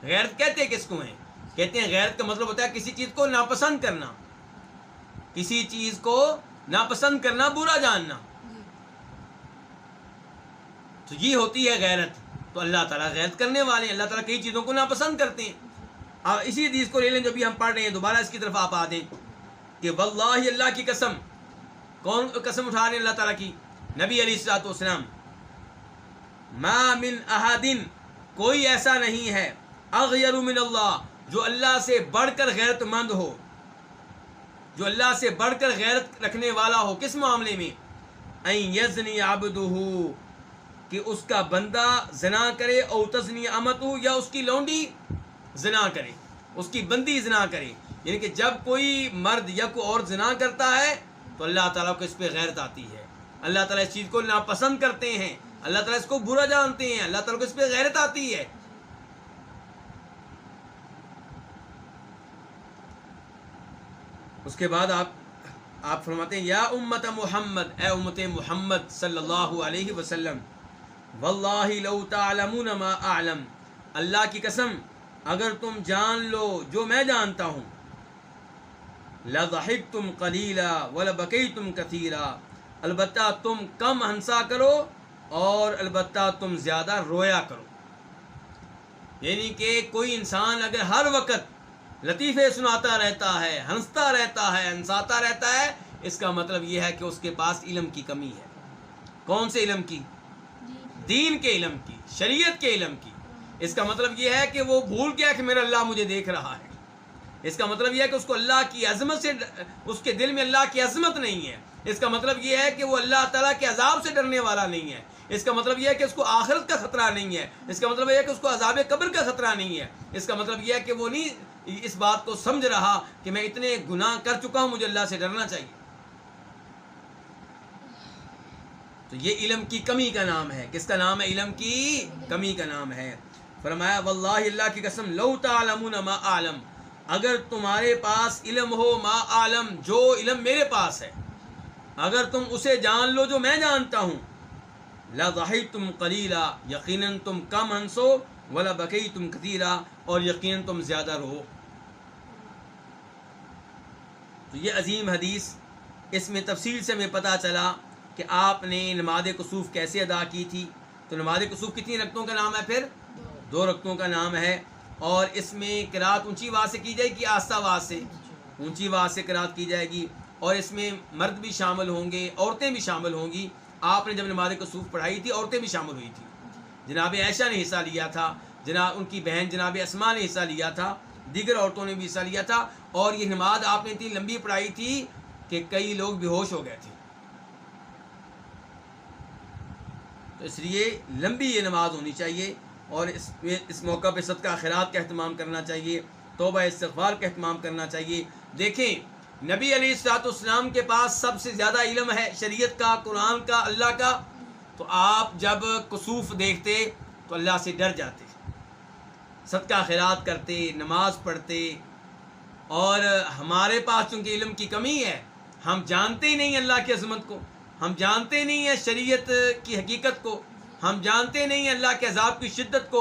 غیرت کہتے کس کو ہیں؟ کہتے ہیں غیرت کا مطلب ہوتا ہے کسی چیز کو ناپسند کرنا، کسی چیز کو ناپسند کرنا، برا جاننا. تو یہ ہوتی ہے غیرت. تو اللہ تعالیٰ غیرت کرنے والے ہیں، اللہ تعالیٰ کئی چیزوں کو ناپسند کرتے ہیں. اب اسی حدیث کو لے لیں جو بھی ہم پڑھ رہے ہیں، دوبارہ اس کی طرف آپ آ دیں کہ واللہ، اللہ کی قسم. کون قسم اٹھا رہے ہیں؟ اللہ تعالیٰ کی. نبی علیہ الصلوۃ والسلام، ما من احد، کوئی ایسا نہیں ہے، اغیر من اللہ، جو اللہ سے بڑھ کر غیرت مند ہو، جو اللہ سے بڑھ کر غیرت رکھنے والا ہو. کس معاملے میں؟ ان یزنی عبدہ، کہ اس کا بندہ زنا کرے، او تزنی امتہ، یا اس کی لونڈی زنا کرے، اس کی بندی زنا کرے. یعنی کہ جب کوئی مرد یا کوئی اور زنا کرتا ہے تو اللہ تعالیٰ کو اس پہ غیرت آتی ہے. اللہ تعالیٰ اس چیز کو ناپسند کرتے ہیں، اللہ تعالیٰ اس کو برا جانتے ہیں، اللہ تعالیٰ کو اس پہ غیرت آتی ہے. اس کے بعد آپ فرماتے ہیں یا امت محمد، اے امت محمد صلی اللہ علیہ وسلم، واللہ لو تعلمون ما اعلم، اللہ کی قسم اگر تم جان لو جو میں جانتا ہوں، لضحکتم قلیلا ولبکیتم کثیرا، البتہ تم کم ہنسا کرو اور البتہ تم زیادہ رویا کرو. یعنی کہ کوئی انسان اگر ہر وقت لطیفے سناتا رہتا ہے، ہنستا رہتا ہے، ہنساتا رہتا ہے، اس کا مطلب یہ ہے کہ اس کے پاس علم کی کمی ہے. کون سے علم کی؟ دین کے علم کی، شریعت کے علم کی. اس کا مطلب یہ ہے کہ وہ بھول گیا کہ میرا اللہ مجھے دیکھ رہا ہے. اس کا مطلب یہ ہے کہ اس کو اللہ کی عظمت سے، اس کے دل میں اللہ کی عظمت نہیں ہے. اس کا مطلب یہ ہے کہ وہ اللہ تعالیٰ کے عذاب سے ڈرنے والا نہیں ہے. اس کا مطلب یہ ہے کہ اس کو آخرت کا خطرہ نہیں ہے. اس کا مطلب یہ ہے کہ اس کو عذاب قبر کا خطرہ نہیں ہے. اس کا مطلب یہ ہے کہ وہ نہیں اس بات کو سمجھ رہا کہ میں اتنے گناہ کر چکا ہوں، مجھے اللہ سے ڈرنا چاہیے. تو یہ علم کی کمی کا نام ہے. کس کا نام ہے؟ علم کی کمی کا نام ہے. فرمایا واللہ، اللہ کی قسم، لو تعلمون ما اعلم، اگر تمہارے پاس علم ہو، ما اعلم، جو علم میرے پاس ہے، اگر تم اسے جان لو جو میں جانتا ہوں، لضحکتم قلیلا، یقیناً تم کم ہنسو، ولبکیتم کثیرا، اور یقیناً تم زیادہ رو. تو یہ عظیم حدیث، اس میں تفصیل سے ہمیں پتہ چلا کہ آپ نے نماز کسوف کیسے ادا کی تھی. تو نماز کسوف کتنی رکعتوں کا نام ہے؟ پھر 2 رکعتوں کا نام ہے. اور اس میں قرات اونچی آواز سے کی جائے گی، آہستہ آواز سے؟ اونچی آواز سے قرات کی جائے گی. اور اس میں مرد بھی شامل ہوں گے، عورتیں بھی شامل ہوں گی. آپ نے جب نماز کسوف پڑھائی تھی عورتیں بھی شامل ہوئی تھی. جناب عائشہ نے حصہ لیا تھا، ان کی بہن جناب اسماء نے حصہ لیا تھا، دیگر عورتوں نے بھی حصہ لیا تھا. اور یہ نماز آپ نے اتنی لمبی پڑھائی تھی کہ کئی لوگ بے ہوش ہو گئے تھے. تو اس لیے لمبی یہ نماز ہونی چاہیے. اور اس موقع پہ صدقہ خیرات کا اہتمام کرنا چاہیے، توبہ استغفار کا اہتمام کرنا چاہیے. دیکھیں نبی علیہ الصلوۃ والسلام کے پاس سب سے زیادہ علم ہے شریعت کا، قرآن کا، اللہ کا. تو آپ جب کسوف دیکھتے تو اللہ سے ڈر جاتے، صدقہ خیرات کرتے، نماز پڑھتے. اور ہمارے پاس چونکہ علم کی کمی ہے، ہم جانتے ہی نہیں اللہ کی عظمت کو، ہم جانتے نہیں ہیں شریعت کی حقیقت کو، ہم جانتے نہیں ہیں اللہ کے عذاب کی شدت کو.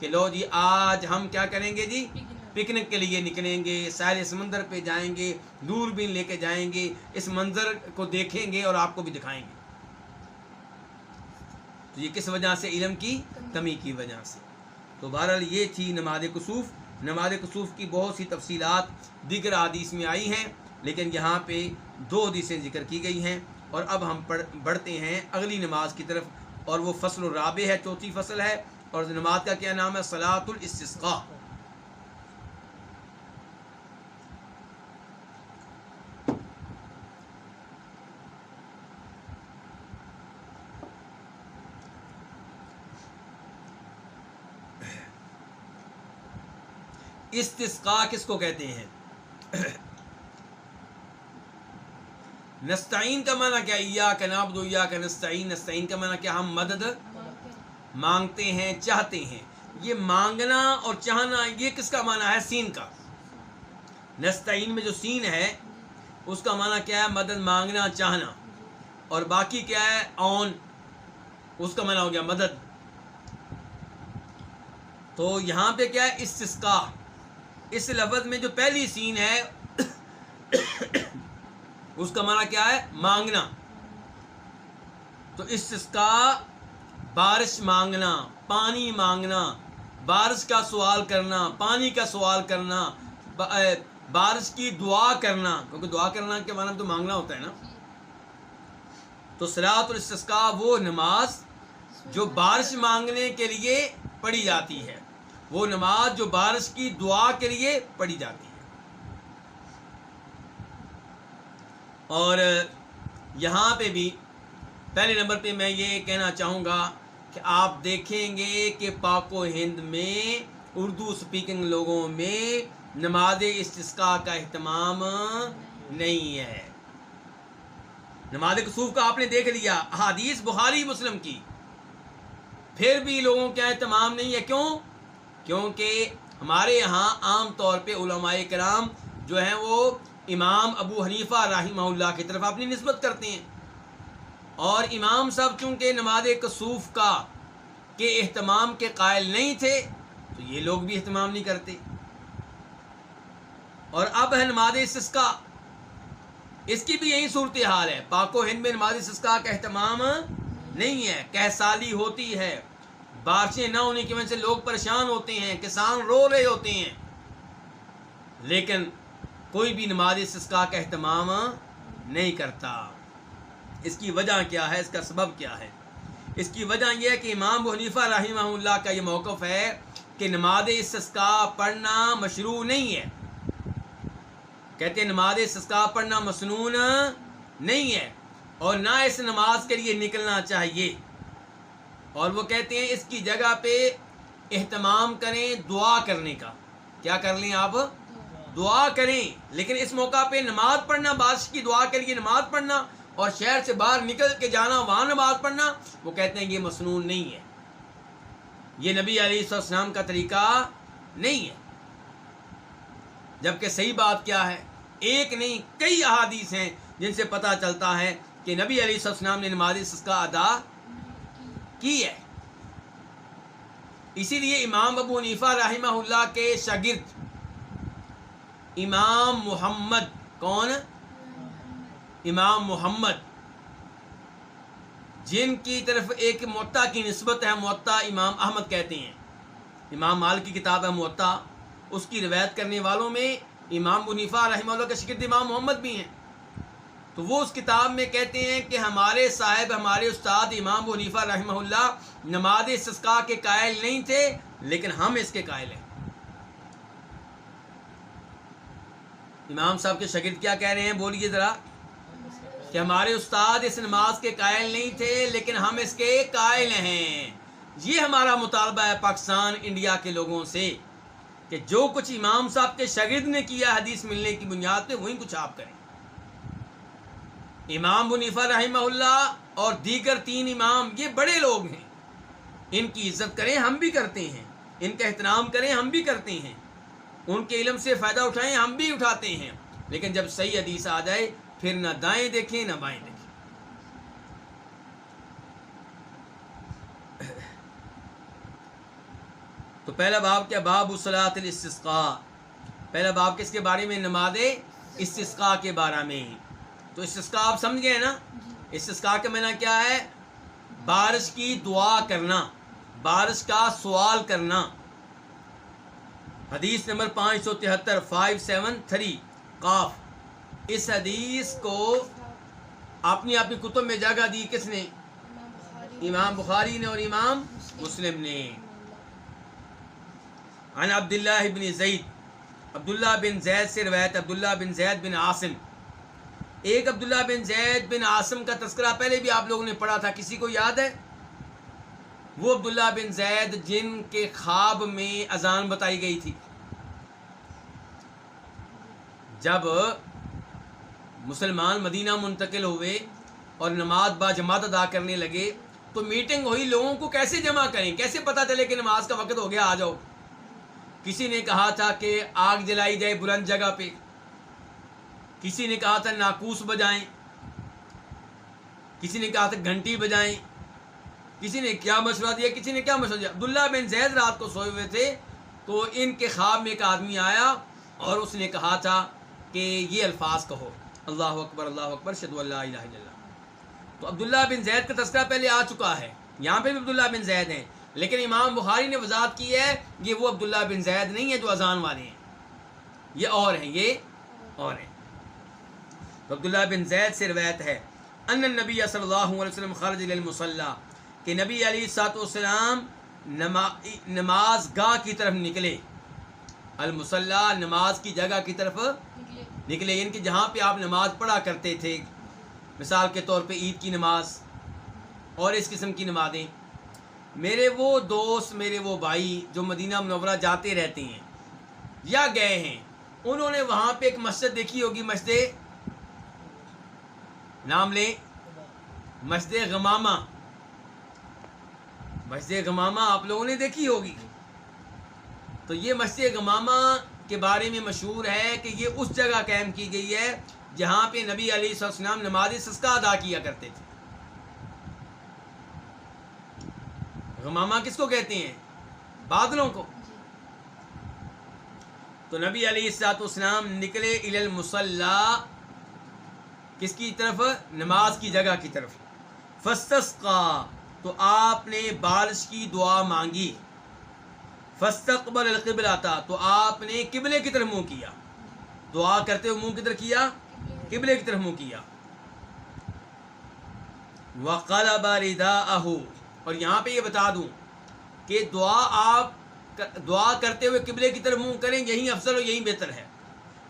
کہ لو جی آج ہم کیا کریں گے جی، پکنک کے لیے نکلیں گے، ساحل سمندر پہ جائیں گے، دوربین لے کے جائیں گے، اس منظر کو دیکھیں گے اور آپ کو بھی دکھائیں گے. تو یہ کس وجہ سے؟ علم کی کمی کی وجہ سے. تو بہرحال یہ تھی نماز کسوف. نماز کسوف کی بہت سی تفصیلات دیگر حدیث میں آئی ہیں، لیکن یہاں پہ 2 حدیثیں ذکر کی گئی ہیں. اور اب ہم بڑھتے ہیں اگلی نماز کی طرف، اور وہ فصل الرابع ہے، 4تھی فصل ہے. اور نماز کا کیا نام ہے؟ صلاۃ الاستسقاء. استسقاء کس کو کہتے ہیں؟ نستعین کا معنی کیا؟ ایاک نعبد و ایاک نستعین. نستعین کا معنی کیا؟ ہم مدد مانگتے ہیں، چاہتے ہیں. یہ مانگنا اور چاہنا یہ کس کا معنی ہے؟ سین کا. نستعین میں جو سین ہے اس کا معنی کیا ہے؟ مدد مانگنا، چاہنا. اور باقی کیا ہے؟ اون، اس کا معنی ہو گیا مدد. تو یہاں پہ کیا ہے؟ استسقاء. اس لفظ میں جو پہلی سین ہے اس کا معنی کیا ہے؟ مانگنا. تو استسقاء بارش مانگنا، پانی مانگنا، بارش کا سوال کرنا، پانی کا سوال کرنا، بارش کی دعا کرنا، کیونکہ دعا کرنا کے معنی تو مانگنا ہوتا ہے نا. تو صلاۃ الاستسقاء وہ نماز جو بارش مانگنے کے لیے پڑھی جاتی ہے، وہ نماز جو بارش کی دعا کے لیے پڑھی جاتی ہے. اور یہاں پہ بھی پہلے نمبر پہ میں یہ کہنا چاہوں گا کہ آپ دیکھیں گے کہ پاک و ہند میں اردو سپیکنگ لوگوں میں نماز استسقاء کا اہتمام نہیں ہے. نماز کسوف کا آپ نے دیکھ لیا، احادیث بخاری مسلم کی، پھر بھی لوگوں کا اہتمام نہیں ہے. کیوں؟ کیونکہ ہمارے یہاں عام طور پہ علماء کرام جو ہیں وہ امام ابو حنیفہ رحمہ اللہ کی طرف اپنی نسبت کرتے ہیں. اور امام صاحب چونکہ نماز کسوف کا کے اہتمام کے قائل نہیں تھے تو یہ لوگ بھی اہتمام نہیں کرتے. اور اب ہے نماز استسقاء، اس کی بھی یہی صورتحال ہے. پاک و ہند میں نماز استسقاء کا اہتمام نہیں ہے. کہسالی ہوتی ہے، بارشیں نہ ہونے کی وجہ سے لوگ پریشان ہوتے ہیں، کسان رو رہے ہوتے ہیں، لیکن کوئی بھی نماز استسقاء کا اہتمام نہیں کرتا. اس کی وجہ کیا ہے؟ اس کا سبب کیا ہے؟ اس کی وجہ یہ ہے کہ امام ابو حنیفہ رحمہ اللہ کا یہ موقف ہے کہ نماز استسقاء پڑھنا مشروع نہیں ہے. کہتے ہیں نماز استسقاء پڑھنا مسنون نہیں ہے، اور نہ اس نماز کے لیے نکلنا چاہیے. اور وہ کہتے ہیں اس کی جگہ پہ اہتمام کریں دعا کرنے کا. کیا کر لیں آپ؟ دعا کریں. لیکن اس موقع پہ نماز پڑھنا، بارش کی دعا کے لیے نماز پڑھنا اور شہر سے باہر نکل کے جانا وہاں نماز پڑھنا، وہ کہتے ہیں یہ مسنون نہیں ہے، یہ نبی علیہ السلام کا طریقہ نہیں ہے. جبکہ صحیح بات کیا ہے؟ ایک نہیں کئی احادیث ہیں جن سے پتہ چلتا ہے کہ نبی علیہ السلام نے نماز استسقاء ادا کی ہے. اسی لیے امام ابو حنیفہ رحمہ اللہ کے شاگرد امام محمد، کون؟ امام محمد، جن کی طرف ایک موطا کی نسبت ہے، موطا امام احمد کہتے ہیں. امام مالک کی کتاب ہے موطا، اس کی روایت کرنے والوں میں امام ابو حنیفہ رحمہ اللہ کے شاگرد امام محمد بھی ہیں. تو وہ اس کتاب میں کہتے ہیں کہ ہمارے صاحب، ہمارے استاد امام ابو حنیفہ رحمہ اللہ نماز استسقاء کے قائل نہیں تھے، لیکن ہم اس کے قائل ہیں. امام صاحب کے شاگرد کیا کہہ رہے ہیں؟ بولیے ذرا. کہ ہمارے استاد اس نماز کے قائل نہیں تھے لیکن ہم اس کے قائل ہیں. یہ ہمارا مطالبہ ہے پاکستان، انڈیا کے لوگوں سے کہ جو کچھ امام صاحب کے شاگرد نے کیا حدیث ملنے کی بنیاد پہ، وہی کچھ آپ کریں. امام ابو حنیفہ رحمہ اللہ اور دیگر 3 امام یہ بڑے لوگ ہیں، ان کی عزت کریں، ہم بھی کرتے ہیں. ان کا احترام کریں، ہم بھی کرتے ہیں. ان کے علم سے فائدہ اٹھائیں، ہم بھی اٹھاتے ہیں. لیکن جب صحیح حدیث آ جائے پھر نہ دائیں دیکھیں نہ بائیں دیکھیں. تو پہلا باب کیا؟ باب صلاۃ الاستسقاء. پہلا باب کس کے بارے میں؟ نماز استسقاء کے بارے میں. تو استسقاء آپ سمجھ گئے نا؟ استسقاء کا معنی کیا ہے؟ بارش کی دعا کرنا، بارش کا سوال کرنا. حدیث نمبر 573 573 قاف. اس حدیث کو اپنی کتب میں جگہ دی کس نے؟ امام بخاری نے اور امام مسلم نے. عن عبداللہ بن زید، عبداللہ بن زید سے روایت، عبداللہ بن زید بن عاصم. ایک عبداللہ بن زید بن عاصم کا تذکرہ پہلے بھی آپ لوگوں نے پڑھا تھا، کسی کو یاد ہے؟ وہ عبداللہ بن زید جن کے خواب میں اذان بتائی گئی تھی. جب مسلمان مدینہ منتقل ہوئے اور نماز با جماعت ادا کرنے لگے تو میٹنگ ہوئی، لوگوں کو کیسے جمع کریں، کیسے پتہ چلے کہ نماز کا وقت ہو گیا، آ جاؤ. کسی نے کہا تھا کہ آگ جلائی جائے بلند جگہ پہ، کسی نے کہا تھا ناقوس بجائیں، کسی نے کہا تھا گھنٹی بجائیں، کسی نے کیا مشورہ دیا، کسی نے کیا مشورہ دیا. عبداللہ بن زید رات کو سوئے ہوئے تھے تو ان کے خواب میں ایک آدمی آیا اور اس نے کہا تھا کہ یہ الفاظ کہو، اللہ اکبر اللہ اکبر اشہد ان لا الہ الا اللہ. تو عبداللہ بن زید کا تذکرہ پہلے آ چکا ہے، یہاں پہ بھی عبداللہ بن زید ہیں، لیکن امام بخاری نے وضاحت کی ہے یہ وہ عبداللہ بن زید نہیں ہے جو اذان والے ہیں، یہ اور ہیں، یہ اور ہیں. تو عبداللہ بن زید سے روایت ہے ان النبی صلی اللہ علیہ وسلم خرج الی المصلی، کہ نبی علیہ الصلوۃ والسلام نماز گاہ کی طرف نکلے. المصلی نماز کی جگہ کی طرف نکلے، یعنی کہ جہاں پہ آپ نماز پڑھا کرتے تھے، مثال کے طور پہ عید کی نماز اور اس قسم کی نمازیں. میرے وہ دوست، میرے وہ بھائی جو مدینہ منورہ جاتے رہتے ہیں یا گئے ہیں، انہوں نے وہاں پہ ایک مسجد دیکھی ہوگی، مسجد نام لیں، مسجد غمامہ. مسجد غمامہ آپ لوگوں نے دیکھی ہوگی. تو یہ مسجد غمامہ کے بارے میں مشہور ہے کہ یہ اس جگہ قائم کی گئی ہے جہاں پہ نبی علیہ السلام نماز استسقاء ادا کیا کرتے تھے. غمامہ کس کو کہتے ہیں؟ بادلوں کو. تو نبی علیہ الصلوۃ والسلام نکلے الی المصلی، کس کی طرف؟ نماز کی جگہ کی طرف. فاستسقى، تو آپ نے بارش کی دعا مانگی. فاستقبل القبلۃ، تو آپ نے قبلے کی طرف منہ کیا. دعا کرتے ہوئے منہ کدھر کیا؟ قبلے کی طرف منہ کیا. وقلب رداءہ، اور یہاں پہ یہ بتا دوں کہ دعا کرتے ہوئے قبلے کی طرف منہ کریں، یہی افضل اور یہی بہتر ہے.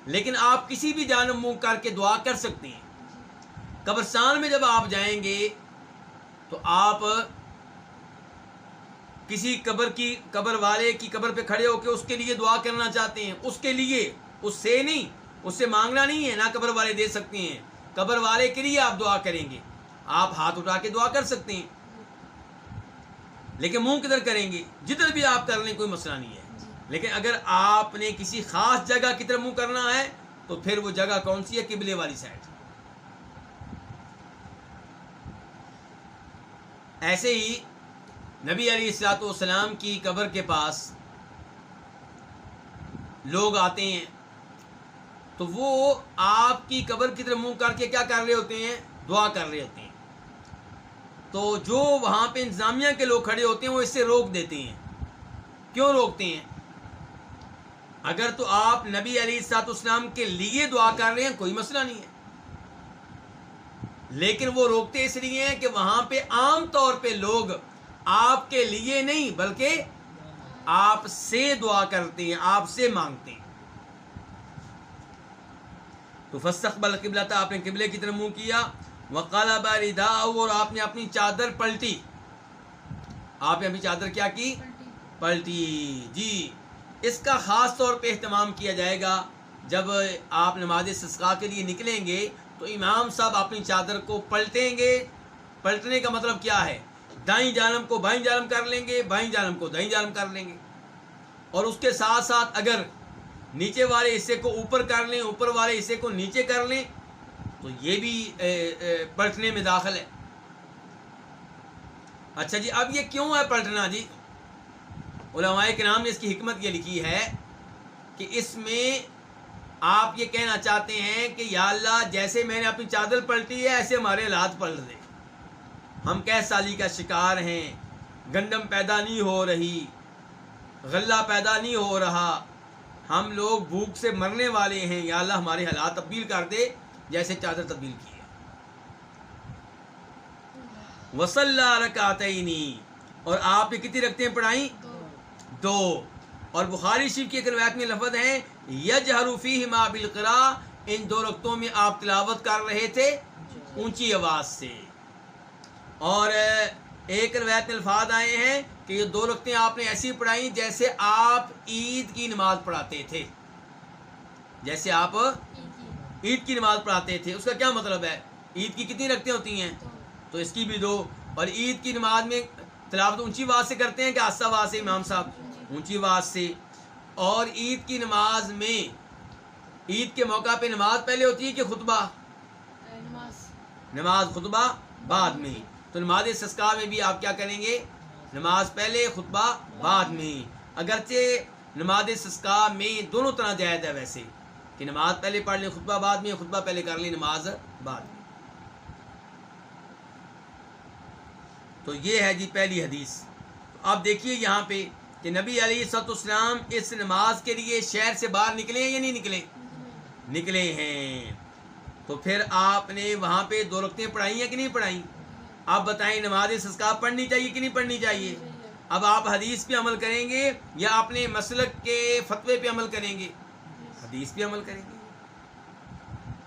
لیکن آپ کسی بھی جانب منہ کر کے دعا کر سکتے ہیں. قبرستان میں جب آپ جائیں گے تو آپ کسی قبر والے کی قبر پہ کھڑے ہو کے اس کے لیے دعا کرنا چاہتے ہیں، اس کے لیے، اس سے نہیں، اس سے مانگنا نہیں ہے، نہ قبر والے دے سکتے ہیں. قبر والے کے لیے آپ دعا کریں گے، آپ ہاتھ اٹھا کے دعا کر سکتے ہیں، لیکن منہ کدھر کریں گے؟ جدھر بھی آپ کر لیں کوئی مسئلہ نہیں ہے. لیکن اگر آپ نے کسی خاص جگہ کی طرف منہ کرنا ہے تو پھر وہ جگہ کون سی ہے؟ قبلے والی سائڈ. ایسے ہی نبی علیہ الصلوۃ والسلام کی قبر کے پاس لوگ آتے ہیں تو وہ آپ کی قبر کی طرف منہ کر کے کیا کر رہے ہوتے ہیں؟ دعا کر رہے ہوتے ہیں. تو جو وہاں پہ انتظامیہ کے لوگ کھڑے ہوتے ہیں وہ اس سے روک دیتے ہیں. کیوں روکتے ہیں؟ اگر تو آپ نبی علیہ الصلوۃ والسلام کے لیے دعا کر رہے ہیں کوئی مسئلہ نہیں ہے، لیکن وہ روکتے اس لیے ہیں کہ وہاں پہ عام طور پہ لوگ آپ کے لیے نہیں بلکہ آپ سے دعا کرتے ہیں، آپ سے مانگتے ہیں. تو فاستقبل القبلۃ، آپ نے قبلے کی طرف منہ کیا. وقلب رداءہ، اور آپ نے اپنی چادر پلٹی. آپ نے اپنی چادر کیا کی؟ پلٹی. جی، اس کا خاص طور پہ اہتمام کیا جائے گا جب آپ نماز استسقاء کے لیے نکلیں گے تو امام صاحب اپنی چادر کو پلٹیں گے. پلٹنے کا مطلب کیا ہے؟ دائیں جانب کو بائیں جانب کر لیں گے، بائیں جانب کو دائیں جانب کر لیں گے. اور اس کے ساتھ ساتھ اگر نیچے والے حصے کو اوپر کر لیں، اوپر والے حصے کو نیچے کر لیں تو یہ بھی پلٹنے میں داخل ہے. اچھا جی، اب یہ کیوں ہے پلٹنا؟ جی علماء کرام نے اس کی حکمت یہ لکھی ہے کہ اس میں آپ یہ کہنا چاہتے ہیں کہ یا اللہ جیسے میں نے اپنی چادر پلٹی ہے ایسے ہمارے حالات پلٹ دے. ہم قحط سالی کا شکار ہیں, گندم پیدا نہیں ہو رہی, غلہ پیدا نہیں ہو رہا, ہم لوگ بھوک سے مرنے والے ہیں, یا اللہ ہمارے حالات تبدیل کر دے جیسے چادر تبدیل کی ہے. وصلی رکعتین, اور آپ نے کتنی رکعتیں پڑھائیں؟ 2. اور بخاری شریف کی ایک روایت میں لفظ ہیں یجہر فیہما بالقراء, ان 2 رکعتوں میں آپ تلاوت کر رہے تھے اونچی آواز سے. اور ایک روایت میں الفاظ آئے ہیں کہ یہ 2 رکعتیں آپ نے ایسی پڑھائیں جیسے آپ عید کی نماز پڑھاتے تھے, جیسے آپ عید کی نماز پڑھاتے تھے. اس کا کیا مطلب ہے؟ عید کی کتنی رکعتیں ہوتی ہیں؟ تو اس کی بھی 2. اور عید کی نماز میں تلاوت اونچی آواز سے کرتے ہیں کہ آہستہ آواز سے؟ امام صاحب اونچی آواز سے. اور عید کی نماز میں عید کے موقع پہ نماز پہلے ہوتی ہے کہ خطبہ؟ نماز خطبہ بعد میں. تو نماز استسقاء میں بھی آپ کیا کریں گے؟ نماز پہلے خطبہ بعد میں. اگرچہ نماز استسقاء میں دونوں طرح جائز ہے ویسے, کہ نماز پہلے پڑھ لیں خطبہ بعد میں, خطبہ پہلے کر لیں نماز بعد میں. تو یہ ہے جی پہلی حدیث. تو آپ دیکھیے یہاں پہ کہ نبی علیہ الصلوۃ والسلام اس نماز کے لیے شہر سے باہر نکلے ہیں یا نہیں نکلے؟ نکلے ہیں. تو پھر آپ نے وہاں پہ 2 رکعتیں پڑھائی ہیں کہ نہیں پڑھائی؟ آپ بتائیں نماز استسقاء پڑھنی چاہیے کہ نہیں پڑھنی چاہیے؟ اب آپ حدیث پہ عمل کریں گے یا اپنے مسلک کے فتوے پہ عمل کریں گے؟ حدیث پہ عمل کریں گے.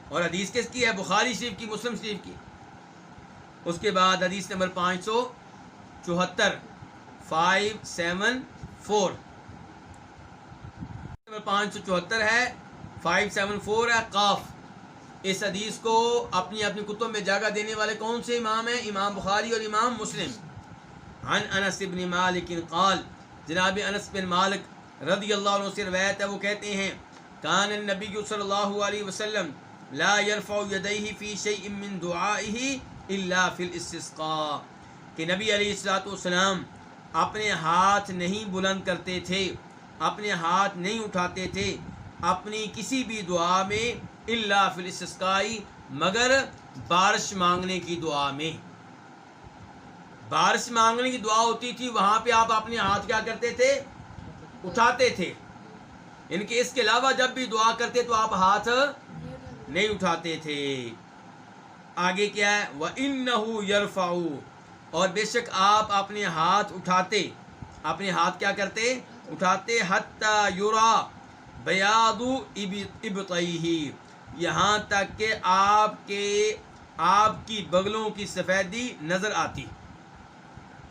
اور حدیث کس کی ہے؟ بخاری شریف کی, مسلم شریف کی. اس کے بعد حدیث نمبر 574 574 نمبر 574 ہے, 574 ہے قاف. اس حدیث کو اپنی اپنی کتب میں جگہ دینے والے کون سے امام ہیں؟ امام بخاری اور امام مسلم. عن انس بن مالک قال, جناب انس بن مالک رضی اللہ عنہ سے روایت ہے, وہ کہتے ہیں کان النبی صلی اللہ علیہ وسلم لا يرفع يديه في شيء من دعائه الا في الاستسقاء, کہ نبی علیہ الصلوۃ والسلام اپنے ہاتھ نہیں بلند کرتے تھے, اپنے ہاتھ نہیں اٹھاتے تھے اپنی کسی بھی دعا میں, الا فی الاستسقاء, مگر بارش مانگنے کی دعا میں. بارش مانگنے کی دعا ہوتی تھی وہاں پہ آپ اپنے ہاتھ کیا کرتے تھے؟ اٹھاتے تھے. ان کے اس کے علاوہ جب بھی دعا کرتے تو آپ ہاتھ نہیں اٹھاتے تھے. آگے کیا ہے؟ وَإِنَّهُ يَرْفَعُ, اور بے شک آپ اپنے ہاتھ اٹھاتے, اپنے ہاتھ کیا کرتے؟ اٹھاتے, حَتَّى يُرَى بَيَاضُ إِبْطَيْهِ, یہاں تک کہ آپ کی بغلوں کی سفیدی نظر آتی,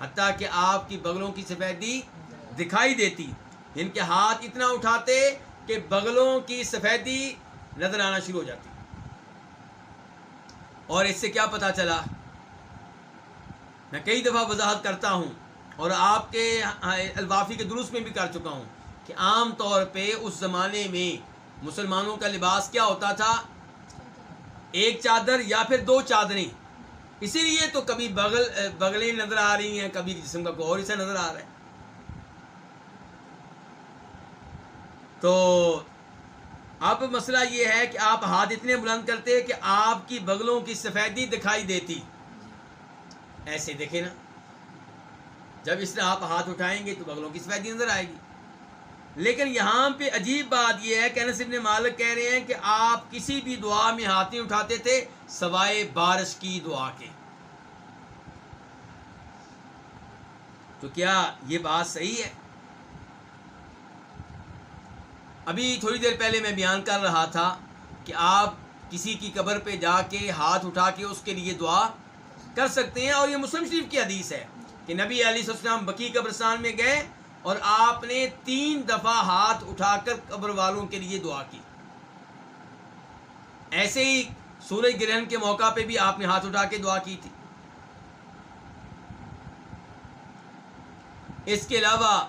حتیٰ کہ آپ کی بغلوں کی سفیدی دکھائی دیتی. ان کے ہاتھ اتنا اٹھاتے کہ بغلوں کی سفیدی نظر آنا شروع ہو جاتی. اور اس سے کیا پتہ چلا؟ میں کئی دفعہ وضاحت کرتا ہوں اور آپ کے الوافی کے دروس میں بھی کر چکا ہوں کہ عام طور پہ اس زمانے میں مسلمانوں کا لباس کیا ہوتا تھا؟ ایک چادر یا پھر 2 چادریں. اسی لیے تو کبھی بغلیں نظر آ رہی ہیں, کبھی جسم کا کوئی اور حصہ نظر آ رہا ہے. تو اب مسئلہ یہ ہے کہ آپ ہاتھ اتنے بلند کرتے کہ آپ کی بغلوں کی سفیدی دکھائی دیتی. ایسے دیکھیں نا, جب اس طرح آپ ہاتھ اٹھائیں گے تو بغلوں کی سفیدی نظر آئے گی. لیکن یہاں پہ عجیب بات یہ ہے کہ انس بن مالک کہہ رہے ہیں کہ آپ کسی بھی دعا میں ہاتھ نہیں اٹھاتے تھے سوائے بارش کی دعا کے. تو کیا یہ بات صحیح ہے؟ ابھی تھوڑی دیر پہلے میں بیان کر رہا تھا کہ آپ کسی کی قبر پہ جا کے ہاتھ اٹھا کے اس کے لیے دعا کر سکتے ہیں, اور یہ مسلم شریف کی حدیث ہے کہ نبی علیہ السلام بقیع قبرستان میں گئے اور آپ نے 3 دفعہ ہاتھ اٹھا کر قبر والوں کے لیے دعا کی. ایسے ہی سورج گرہن کے موقع پہ بھی آپ نے ہاتھ اٹھا کے دعا کی تھی. اس کے علاوہ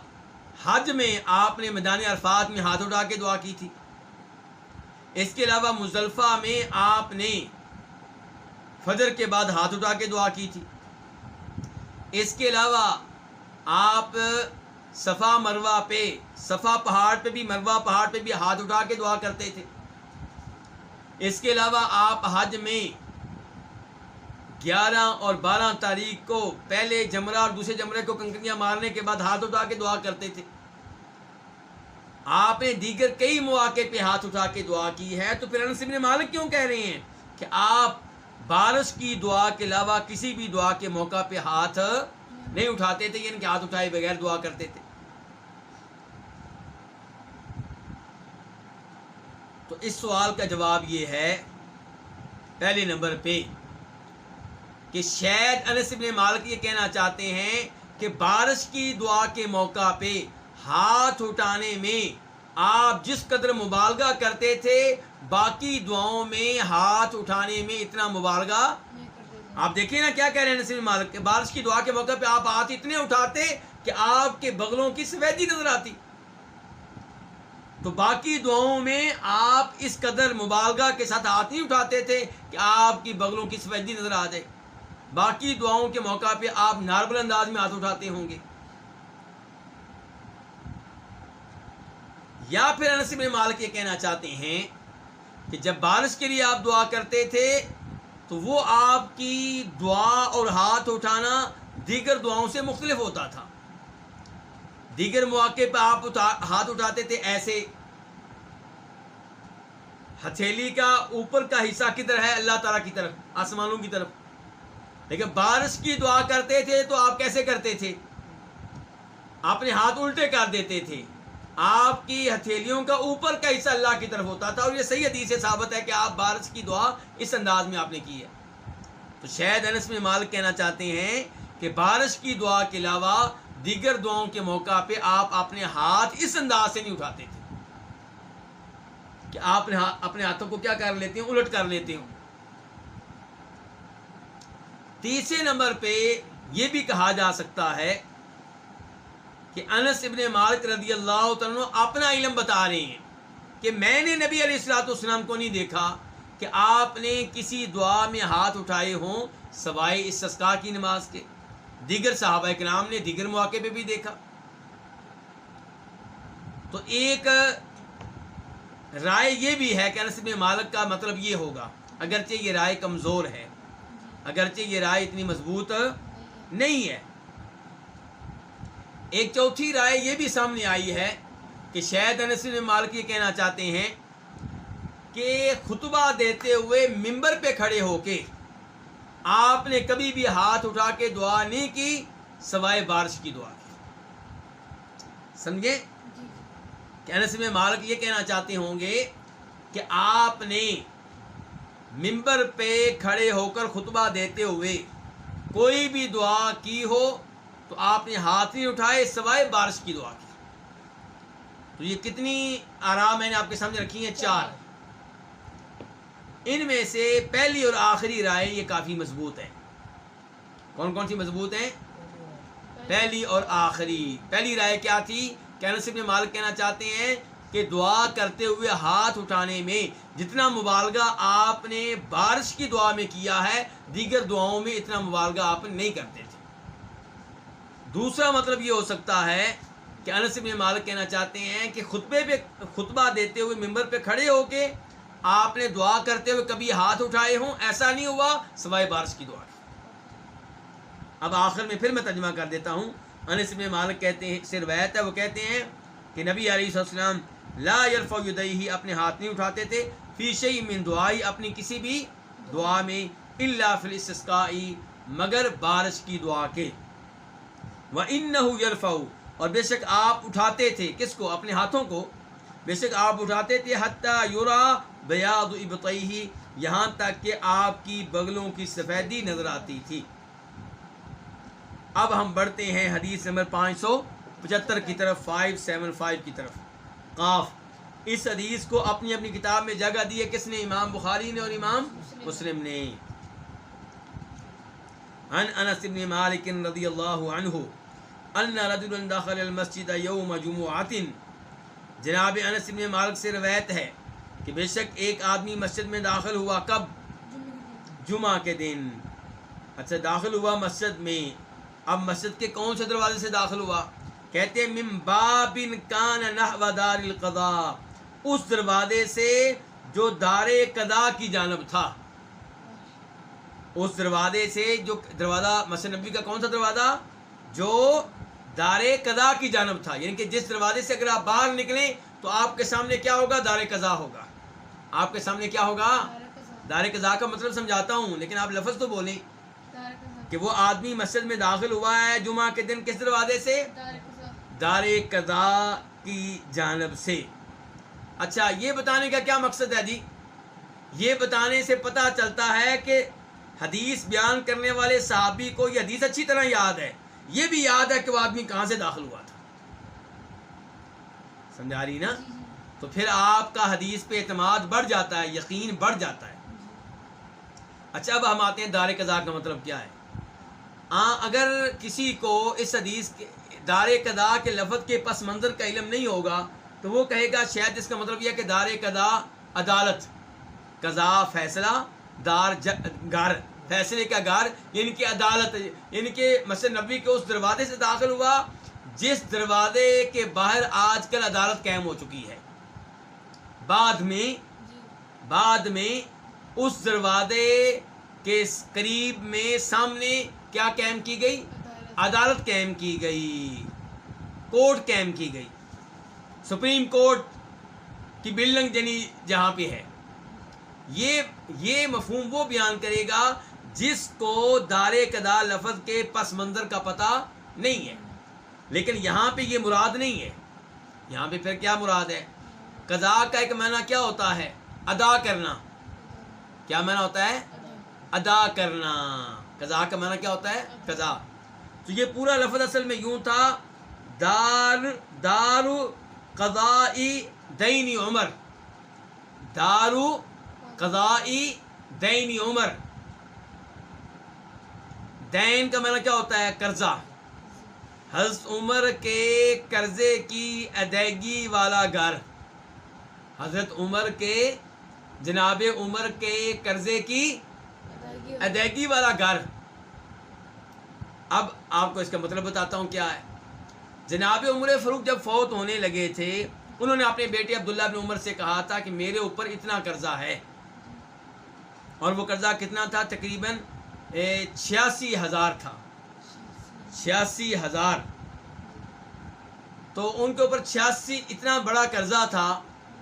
حج میں آپ نے میدان عرفات میں ہاتھ اٹھا کے دعا کی تھی. اس کے علاوہ مزدلفہ میں آپ نے فجر کے بعد ہاتھ اٹھا کے دعا کی تھی. اس کے علاوہ آپ صفا مروہ پہ، صفا پہاڑ پہ بھی، مروہ پہاڑ پہ بھی ہاتھ اٹھا کے دعا کرتے تھے۔ اس کے علاوہ آپ حج میں 11 اور 12 تاریخ کو پہلے جمرہ اور دوسرے جمرے کو کنکریاں مارنے کے بعد ہاتھ اٹھا کے دعا کرتے تھے۔ آپ نے دیگر کئی مواقع پہ ہاتھ اٹھا کے دعا کی ہے، تو پھر انس بن مالک کیوں کہہ رہے ہیں کہ آپ بارش کی دعا کے علاوہ کسی بھی دعا کے موقع پہ ہاتھ نہیں اٹھاتے تھے، یعنی کہ ہاتھ اٹھائے بغیر دعا کرتے تھے؟ تو اس سوال کا جواب یہ ہے پہلے نمبر پہ کہ شاید انس بن مالک یہ کہنا چاہتے ہیں کہ بارش کی دعا کے موقع پہ ہاتھ اٹھانے میں آپ جس قدر مبالغہ کرتے تھے، باقی دعاؤں میں ہاتھ اٹھانے میں اتنا مبالغہ آپ دیکھیں نا کیا کہہ رہے ہیں انس بن مالک کہ بارش کی دعا کے موقع پہ آپ ہاتھ اتنے اٹھاتے کہ آپ کے بغلوں کی سفیدی نظر آتی، تو باقی دعاؤں میں آپ اس قدر مبالغہ کے ساتھ ہاتھ نہیں اٹھاتے تھے کہ آپ کی بغلوں کی سفیدی نظر آ جائے۔ باقی دعاؤں کے موقع پہ آپ نارمل انداز میں ہاتھ اٹھاتے ہوں گے۔ یا پھر انس بن مالک یہ کہنا چاہتے ہیں کہ جب بارش کے لیے آپ دعا کرتے تھے تو وہ آپ کی دعا اور ہاتھ اٹھانا دیگر دعاؤں سے مختلف ہوتا تھا۔ دیگر مواقع پہ آپ ہاتھ اٹھاتے تھے ایسے، ہتھیلی کا اوپر کا حصہ کدھر ہے؟ اللہ تعالیٰ کی طرف، آسمانوں کی طرف۔ لیکن بارش کی دعا کرتے تھے تو آپ کیسے کرتے تھے؟ اپنے ہاتھ الٹے کر دیتے تھے، آپ کی ہتھیلیوں کا اوپر کا حصہ اللہ کی طرف ہوتا تھا، اور یہ صحیح حدیث سے ثابت ہے کہ آپ بارش کی دعا اس انداز میں آپ نے کی ہے۔ تو شاید انس بن مالک کہنا چاہتے ہیں کہ بارش کی دعا کے علاوہ دیگر دعاؤں کے موقع پہ آپ اپنے ہاتھ اس انداز سے نہیں اٹھاتے تھے کہ آپ اپنے ہاتھوں کو کیا کر لیتے ہیں؟ الٹ کر لیتے ہوں۔ تیسرے نمبر پہ یہ بھی کہا جا سکتا ہے کہ انس ابن مالک رضی اللہ تعالیٰ اپنا علم بتا رہے ہیں کہ میں نے نبی علیہ الصلوۃ والسلام کو نہیں دیکھا کہ آپ نے کسی دعا میں ہاتھ اٹھائے ہوں سوائے استسقاء کی نماز کے۔ دیگر صحابہ کرام نے دیگر مواقع پہ بھی دیکھا۔ تو ایک رائے یہ بھی ہے کہ انس بن مالک کا مطلب یہ ہوگا، اگرچہ یہ رائے کمزور ہے، اگرچہ یہ رائے اتنی مضبوط نہیں ہے۔ ایک چوتھی رائے یہ بھی سامنے آئی ہے کہ شاید انس بن مالک یہ کہنا چاہتے ہیں کہ خطبہ دیتے ہوئے ممبر پہ کھڑے ہو کے آپ نے کبھی بھی ہاتھ اٹھا کے دعا نہیں کی سوائے بارش کی دعا کی۔ سمجھے کہ انس بن مالک یہ کہنا چاہتے ہوں گے کہ آپ نے ممبر پہ کھڑے ہو کر خطبہ دیتے ہوئے کوئی بھی دعا کی ہو تو آپ نے ہاتھ نہیں اٹھائے سوائے بارش کی دعا کی۔ تو یہ کتنی آرام میں نے آپ کے سامنے رکھی ہیں؟ 4۔ ان میں سے پہلی اور آخری رائے یہ کافی مضبوط ہے۔ کون کون سی مضبوط ہیں؟ پہلی اور آخری۔ پہلی رائے کیا تھی کہ انس بن مالک کہنا چاہتے ہیں کہ دعا کرتے ہوئے ہاتھ اٹھانے میں جتنا مبالغہ آپ نے بارش کی دعا میں کیا ہے دیگر دعاؤں میں اتنا مبالغہ آپ نہیں کرتے تھے۔ دوسرا مطلب یہ ہو سکتا ہے کہ انس بن مالک کہنا چاہتے ہیں کہ خطبہ دیتے ہوئے ممبر پہ کھڑے ہو کے آپ نے دعا کرتے ہوئے کبھی ہاتھ اٹھائے ہوں، ایسا نہیں ہوا سوائے بارش کی دعا کی۔ اب آخر میں پھر میں ترجمہ کر دیتا ہوں۔ انس بن مالک کہتے ہیں، سے روایت ہے، وہ کہتے ہیں کہ نبی علیہ السلام لا یرفع یدیہ، اپنے ہاتھ نہیں اٹھاتے تھے، فی شیء من دعائی، اپنی کسی بھی دعا میں، الا فی الاستسقاء، مگر بارش کی دعا کے، وَإِنَّهُ يَرْفَعُ، اور بے شک آپ اٹھاتے تھے کس کو؟ اپنے ہاتھوں کو، بے شک آپ اٹھاتے تھے حتیٰ یرا بیاض ابطیہ، یہاں تک کہ آپ کی بغلوں کی سفیدی نظر آتی تھی۔ اب ہم بڑھتے ہیں حدیث نمبر 575 کی طرف، 575 کی طرف۔ قاف، اس حدیث کو اپنی اپنی کتاب میں جگہ دی ہے کس نے؟ امام بخاری نے اور امام مسلم نے۔ عن انس بن مالک رضی اللہ عنہ ان رجلا دخل المسجد یوم جمعۃ، جناب انس بن مالک سے روایت ہے کہ بے شک ایک آدمی مسجد میں داخل ہوا، کب؟ جمعہ کے دن۔ اچھا، داخل ہوا مسجد میں، اب مسجد کے کون سے دروازے سے داخل ہوا؟ کہتے ہیں من باب کان نحو دار القضاء، اس دروازے سے جو دار قضاء کی جانب تھا، اس دروازے سے جو دروازہ مسجد نبوی کا کون سا دروازہ؟ جو دار قضاء کی جانب تھا، یعنی کہ جس دروازے سے اگر آپ باہر نکلیں تو آپ کے سامنے کیا ہوگا؟ دار قضاء ہوگا. آپ کے سامنے کیا ہوگا؟ دار قضاء کا مطلب سمجھاتا ہوں، لیکن آپ لفظ تو بولیں کہ وہ آدمی مسجد میں داخل ہوا ہے جمعہ کے دن کس دروازے سے؟ دار قضاء کی جانب سے. اچھا، یہ بتانے کا کیا مقصد ہے جی؟ یہ بتانے سے پتہ چلتا ہے کہ حدیث بیان کرنے والے صحابی کو یہ حدیث اچھی طرح یاد ہے، یہ بھی یاد ہے کہ وہ آدمی کہاں سے داخل ہوا تھا. سمجھا رہی نا؟ تو پھر آپ کا حدیث پہ اعتماد بڑھ جاتا ہے، یقین بڑھ جاتا ہے. اچھا، اب ہم آتے ہیں دار قضاء کا مطلب کیا ہے. اگر کسی کو اس حدیث کے دار قضاء کے لفظ کے پس منظر کا علم نہیں ہوگا تو وہ کہے گا شاید اس کا مطلب یہ ہے کہ دار قضاء عدالت، قضاء فیصلہ، دار گھر، فیصلے کا گھر، یعنی کہ عدالت، یعنی کہ مسجد نبوی کے اس دروازے سے داخل ہوا جس دروازے کے باہر آج کل عدالت قائم ہو چکی ہے. بعد میں اس دروازے کے قریب میں سامنے کیا قائم کی گئی؟ عدالت قائم کی گئی، کورٹ قائم کی گئی، سپریم کورٹ کی بلڈنگ جہاں پہ ہے. یہ مفہوم وہ بیان کرے گا جس کو دار قضاء لفظ کے پس منظر کا پتہ نہیں ہے. لیکن یہاں پہ یہ مراد نہیں ہے. یہاں پہ پھر کیا مراد ہے؟ قضاء کا ایک معنی کیا ہوتا ہے؟ ادا کرنا. کیا معنی ہوتا ہے؟ ادا کرنا. قضاء کا معنی کیا ہوتا ہے؟ قضاء. تو یہ پورا لفظ اصل میں یوں تھا، دار قضاء دین عمر، دار قضاء دین عمر. دین کا معنی کیا ہوتا ہے؟ قرضہ. حضرت عمر کے قرضے کی ادائیگی والا گھر. حضرت عمر کے، جناب عمر کے قرضے کی ادائیگی والا گھر. اب آپ کو اس کا مطلب بتاتا ہوں کیا ہے. جناب عمر فاروق جب فوت ہونے لگے تھے، انہوں نے اپنے بیٹے عبداللہ بن عمر سے کہا تھا کہ میرے اوپر اتنا قرضہ ہے، اور وہ قرضہ کتنا تھا؟ تقریباً 86,000 تھا. 86,000. تو ان کے اوپر 86 اتنا بڑا قرضہ تھا،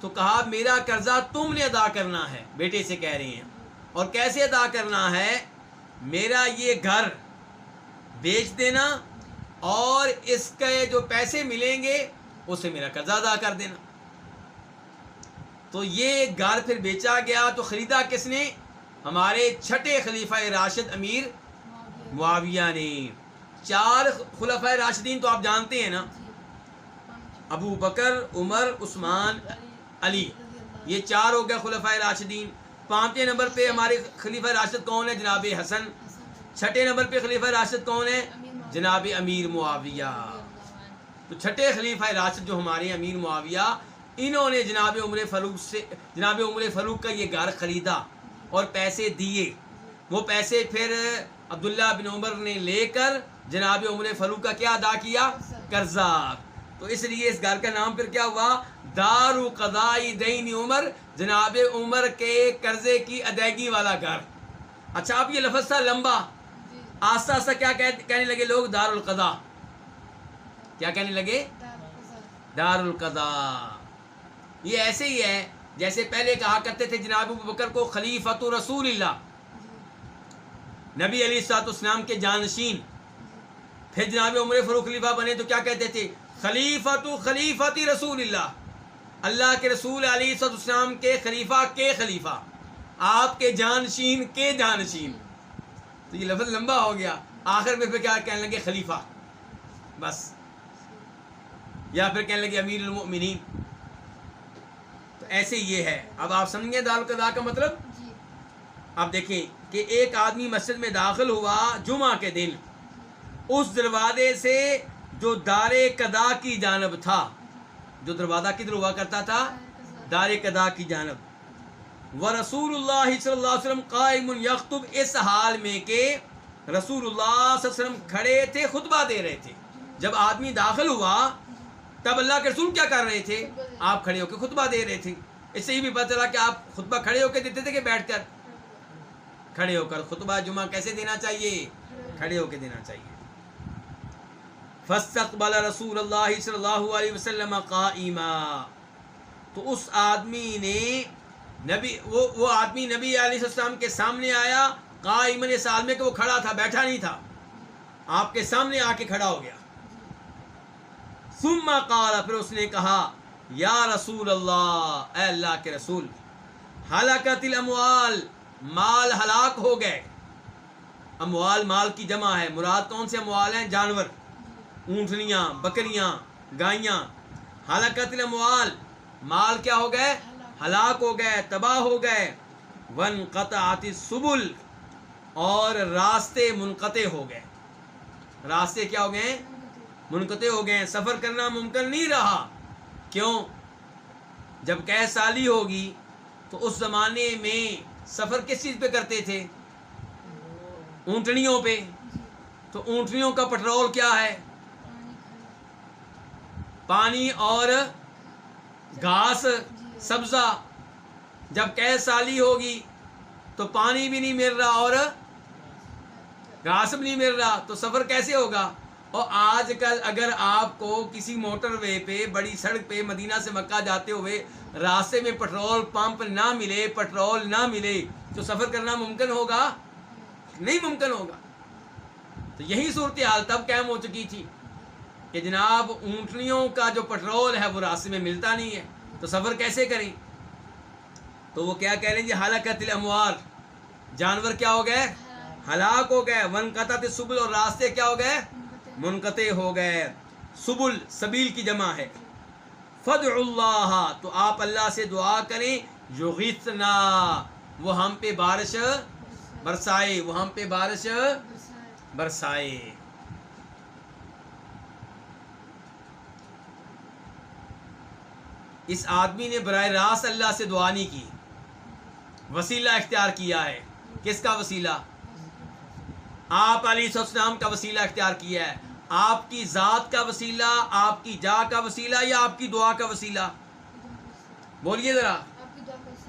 تو کہا میرا قرضہ تم نے ادا کرنا ہے. بیٹے سے کہہ رہی ہیں، اور کیسے ادا کرنا ہے؟ میرا یہ گھر بیچ دینا اور اس کے جو پیسے ملیں گے اسے میرا قرضہ ادا کر دینا. تو یہ گھر پھر بیچا گیا. تو خریدا کس نے؟ ہمارے چھٹے خلیفہ راشد امیر معاویہ نے. 4 خلفائے راشدین تو آپ جانتے ہیں نا، ابو بکر، عمر، عثمان، علی. یہ 4 ہو گئے خلفائے راشدین. 5ویں نمبر پہ ہمارے خلیفہ راشد کون ہے؟ جناب حسن. 6 نمبر پہ خلیفہ راشد کون ہے؟ جناب امیر معاویہ. تو 6 خلیفہ راشد جو ہمارے امیر معاویہ، انہوں نے جناب عمر فاروق کا یہ گھر خریدا اور پیسے دیے. وہ پیسے پھر عبداللہ بن عمر نے لے کر جناب عمر فاروق کا کیا ادا کیا؟ قرضہ. تو اس لیے اس گھر کا نام پھر کیا ہوا؟ دار قضاء دین عمر، جناب عمر کے قرضے کی ادائیگی والا گھر. اچھا، اب یہ لفظ تھا لمبا. آہستہ آہستہ کیا کہنے لگے لوگ؟ دار القضاء. کیا کہنے لگے؟ دار القضاء. یہ ایسے ہی ہے جیسے پہلے کہا کرتے تھے جناب ابو بکر کو خلیفۃ رسول اللہ، نبی علیہ الصلوۃ والسلام کے جانشین. پھر جناب عمر فاروق خلیفہ بنے تو کیا کہتے تھے؟ خلیفۃ رسول اللہ، اللہ کے رسول علیہ الصلوۃ والسلام کے خلیفہ کے خلیفہ، آپ کے جانشین کے جانشین. تو یہ لفظ لمبا ہو گیا. آخر میں پھر کیا کہنے لگے؟ خلیفہ بس، یا پھر کہنے لگے امیر المؤمنین. تو ایسے یہ ہے. اب آپ سمجھیں دار القضاء کا مطلب. اب دیکھیں کہ ایک آدمی مسجد میں داخل ہوا جمعہ کے دن، اس دروازے سے جو دار قضاء کی جانب تھا، جو دروازہ کدھر ہوا کرتا تھا؟ دار قضاء کی جانب. ورسول اللہ صلی اللہ علیہ وسلم قائم یخطب، اس حال میں کہ رسول اللہ صلی اللہ علیہ وسلم کھڑے تھے، خطبہ دے رہے تھے. جب آدمی داخل ہوا تب اللہ کے رسول کیا کر رہے تھے؟ آپ کھڑے ہو کے خطبہ دے رہے تھے. اس سے یہ بھی پتہ چلا کہ آپ خطبہ کھڑے ہو کے دیتے تھے کہ بیٹھ کر؟ کھڑے ہو کر. خطبہ جمعہ کیسے دینا چاہیے؟ کھڑے ہو کے دینا چاہیے. فاستقبل رسول اللہ صلی اللہ علیہ وسلم قائما، تو اس آدمی نے وہ آدمی نبی علیہ السلام کے سامنے آیا. قائما اس عالم کہ وہ کھڑا تھا، بیٹھا نہیں تھا، آپ کے سامنے آ کے کھڑا ہو گیا. ثم قال، پھر اس نے کہا یا رسول اللہ، اے اللہ کے رسول، ہلاکت الاموال، مال ہلاک ہو گئے. اموال مال کی جمع ہے، مراد کون سے اموال ہیں؟ جانور، اونٹنیاں، بکریاں، گائیاں. ہلاکت الاموال، مال کیا ہو گئے؟ ہلاک ہو گئے، تباہ ہو گئے. وانقطعت السبل، اور راستے منقطع ہو گئے. راستے کیا ہو گئے؟ منقطع ہو گئے. سفر کرنا ممکن نہیں رہا. کیوں؟ جب قحط سالی ہوگی تو اس زمانے میں سفر کس چیز پہ کرتے تھے؟ اونٹنیوں پہ. تو اونٹنیوں کا پٹرول کیا ہے؟ پانی اور گھاس سبزہ. جب قحط سالی ہوگی تو پانی بھی نہیں مل رہا اور گھاس بھی نہیں مل رہا، تو سفر کیسے ہوگا؟ اور آج کل اگر آپ کو کسی موٹر وے پہ، بڑی سڑک پہ مدینہ سے مکہ جاتے ہوئے راستے میں پٹرول پمپ نہ ملے، پٹرول نہ ملے، تو سفر کرنا ممکن ہوگا؟ نہیں ممکن ہوگا. تو یہی صورتحال تب قائم ہو چکی تھی کہ جناب اونٹنیوں کا جو پٹرول ہے وہ راستے میں ملتا نہیں ہے، تو سفر کیسے کریں؟ تو وہ کیا کہہ رہے ہیں جی؟ ہلاکت الاموال، جانور کیا ہو گئے؟ ہلاک ہو گئے. وانقطعت السبل، اور راستے کیا ہو گئے؟ منقطع ہو گئے. سبل سبیل کی جمع ہے. فادعوا اللہ، تو آپ اللہ سے دعا کریں. یغیثنا، وہ ہم پہ بارش برسائے، وہ ہم پہ بارش برسائے. اس آدمی نے براہ راست اللہ سے دعا نہیں کی، وسیلہ اختیار کیا ہے. کس کا وسیلہ؟ آپ علیہ السلام کا وسیلہ اختیار کیا ہے. آپ کی ذات کا وسیلہ، آپ کی جا کا وسیلہ، یا آپ کی دعا کا وسیلہ؟ بولیے ذرا.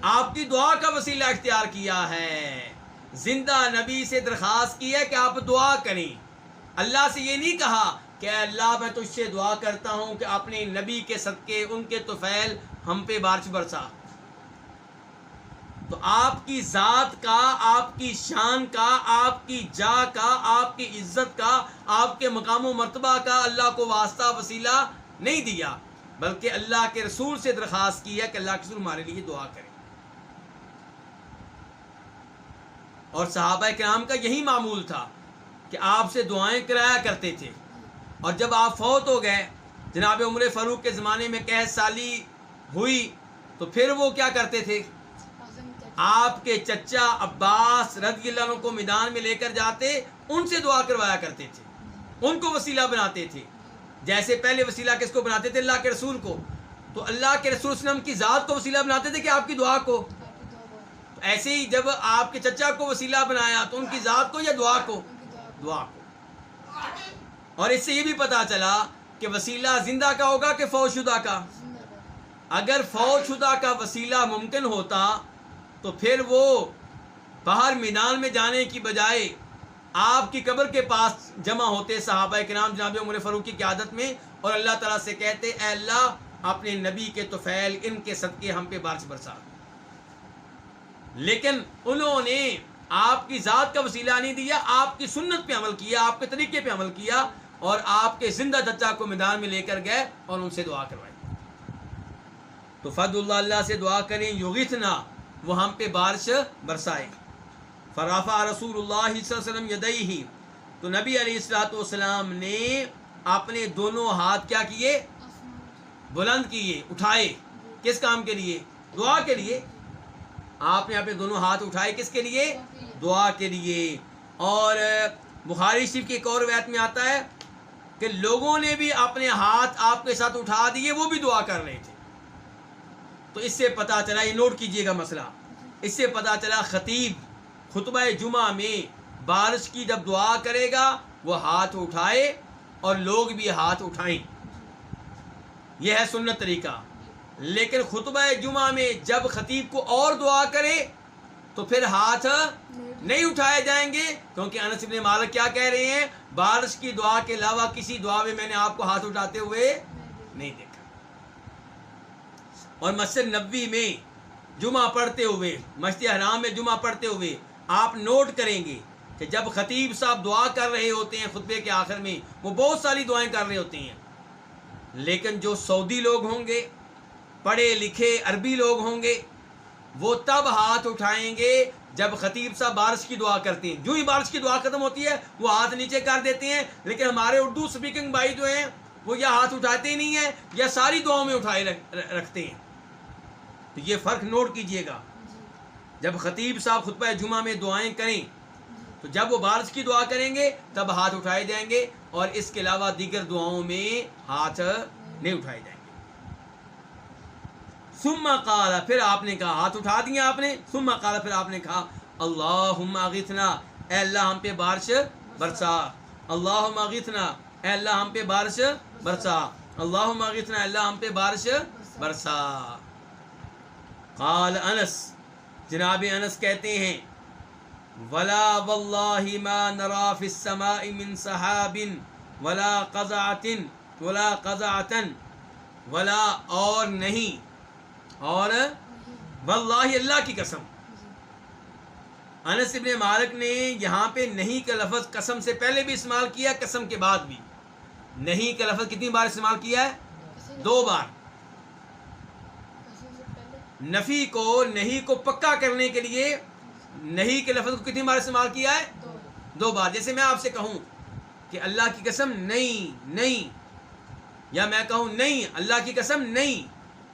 آپ کی دعا کا وسیلہ اختیار کیا ہے. زندہ نبی سے درخواست کی ہے کہ آپ دعا کریں. اللہ سے یہ نہیں کہا کہ اے اللہ میں تجھ سے دعا کرتا ہوں کہ اپنے نبی کے صدقے، ان کے طفیل ہم پہ بارش برسا. تو آپ کی ذات کا، آپ کی شان کا، آپ کی جا کا، آپ کی عزت کا، آپ کے مقام و مرتبہ کا اللہ کو واسطہ وسیلہ نہیں دیا، بلکہ اللہ کے رسول سے درخواست کی ہے کہ اللہ کے رسول ہمارے لیے دعا کریں. اور صحابہ کرام کا یہی معمول تھا کہ آپ سے دعائیں کرایا کرتے تھے. اور جب آپ فوت ہو گئے، جناب عمر فاروق کے زمانے میں قحط سالی ہوئی، تو پھر وہ کیا کرتے تھے؟ آپ کے چچا عباس رضی اللہ عنہ کو میدان میں لے کر جاتے، ان سے دعا کروایا کرتے تھے، ان کو وسیلہ بناتے تھے. جیسے پہلے وسیلہ کس کو بناتے تھے؟ اللہ کے رسول کو. تو اللہ کے رسول صلی اللہ علیہ وسلم کی ذات کو وسیلہ بناتے تھے کہ آپ کی دعا کو. ایسے ہی جب آپ کے چچا کو وسیلہ بنایا تو ان کی ذات کو یا دعا کو؟ دعا کو. اور اس سے یہ بھی پتا چلا کہ وسیلہ زندہ کا ہوگا کہ فوت شدہ کا. اگر فوت شدہ کا وسیلہ ممکن ہوتا تو پھر وہ باہر میدان میں جانے کی بجائے آپ کی قبر کے پاس جمع ہوتے صحابہ کرام جناب عمر فاروق کی قیادت میں، اور اللہ تعالیٰ سے کہتے اے اللہ اپنے نبی کے طفیل ان کے صدقے ہم پہ بارش برسا. لیکن انہوں نے آپ کی ذات کا وسیلہ نہیں دیا، آپ کی سنت پہ عمل کیا، آپ کے طریقے پہ عمل کیا، اور آپ کے زندہ چچا کو میدان میں لے کر گئے اور ان سے دعا کروائی. تو فضل اللہ، اللہ سے دعا کریں. یغیثنا، وہ ہم پہ بارش برسائے. فرفع رسول اللہ صلی اللہ علیہ وسلم یدیہ، تو نبی علیہ الصلوۃ والسلام نے اپنے دونوں ہاتھ کیا کیے؟ بلند کیے، اٹھائے. کس کام کے لیے؟ دعا کے لیے. آپ نے اپنے دونوں ہاتھ اٹھائے کس کے لیے؟ دعا کے لیے. اور بخاری شریف کی ایک اور روایت میں آتا ہے کہ لوگوں نے بھی اپنے ہاتھ آپ کے ساتھ اٹھا دیے، وہ بھی دعا کر رہے تھے. تو اس سے پتہ چلا، یہ نوٹ کیجئے گا مسئلہ، اس سے پتہ چلا خطیب خطبہ جمعہ میں بارش کی جب دعا کرے گا وہ ہاتھ اٹھائے اور لوگ بھی ہاتھ اٹھائیں. یہ ہے سنت طریقہ. لیکن خطبہ جمعہ میں جب خطیب کو اور دعا کرے تو پھر ہاتھ نہیں اٹھائے جائیں گے, کیونکہ انس بن مالک کیا کہہ رہے ہیں, بارش کی دعا کے علاوہ کسی دعا میں نے آپ کو ہاتھ اٹھاتے ہوئے نہیں دیکھا. اور مسجد نبوی میں جمعہ پڑھتے ہوئے, مسجد حرام میں جمعہ پڑھتے ہوئے آپ نوٹ کریں گے کہ جب خطیب صاحب دعا کر رہے ہوتے ہیں خطبے کے آخر میں, وہ بہت ساری دعائیں کر رہے ہوتے ہیں, لیکن جو سعودی لوگ ہوں گے, پڑھے لکھے عربی لوگ ہوں گے, وہ تب ہاتھ اٹھائیں گے جب خطیب صاحب بارش کی دعا کرتے ہیں. جو ہی بارش کی دعا ختم ہوتی ہے وہ ہاتھ نیچے کر دیتے ہیں, لیکن ہمارے اردو سپیکنگ بھائی جو ہیں وہ یا ہاتھ اٹھاتے ہی نہیں ہیں یا ساری دعاؤں میں اٹھائے رکھتے ہیں. تو یہ فرق نوٹ کیجئے گا. جب خطیب صاحب خطبہ جمعہ میں دعائیں کریں تو جب وہ بارش کی دعا کریں گے تب ہاتھ اٹھائے جائیں گے, اور اس کے علاوہ دیگر دعاؤں میں ہاتھ نہیں اٹھائے جائیں گے. ثم قال, پھر آپ نے کہا, ہاتھ اٹھا دیا آپ نے, ثم قال, پھر آپ نے کہا, اللہم اغثنا, اے اللہ ہم پہ بارش برسا, اللہم اغثنا, اے اللہ ہم پہ بارش برسا, اللہم اغثنا, اے اللہ ہم پہ بارش برسا. قال انس, جناب انس کہتے ہیں, ولا واللہ ما نرا فی السماء من سحاب ولا قزعۃ ولا قزعۃ ولا, اور نہیں, اور واللہ, اللہ کی قسم. انس بن مالک نے یہاں پہ نہیں کا لفظ قسم سے پہلے بھی استعمال کیا, قسم کے بعد بھی. نہیں کا لفظ کتنی بار استعمال کیا ہے؟ 2 بار. نفی کو, نہیں کو پکا کرنے کے لیے نہیں کے لفظ کو کتنی بار استعمال کیا ہے؟ 2 بار. جیسے میں آپ سے کہوں کہ اللہ کی قسم نہیں نہیں, یا میں کہوں نہیں اللہ کی قسم نہیں,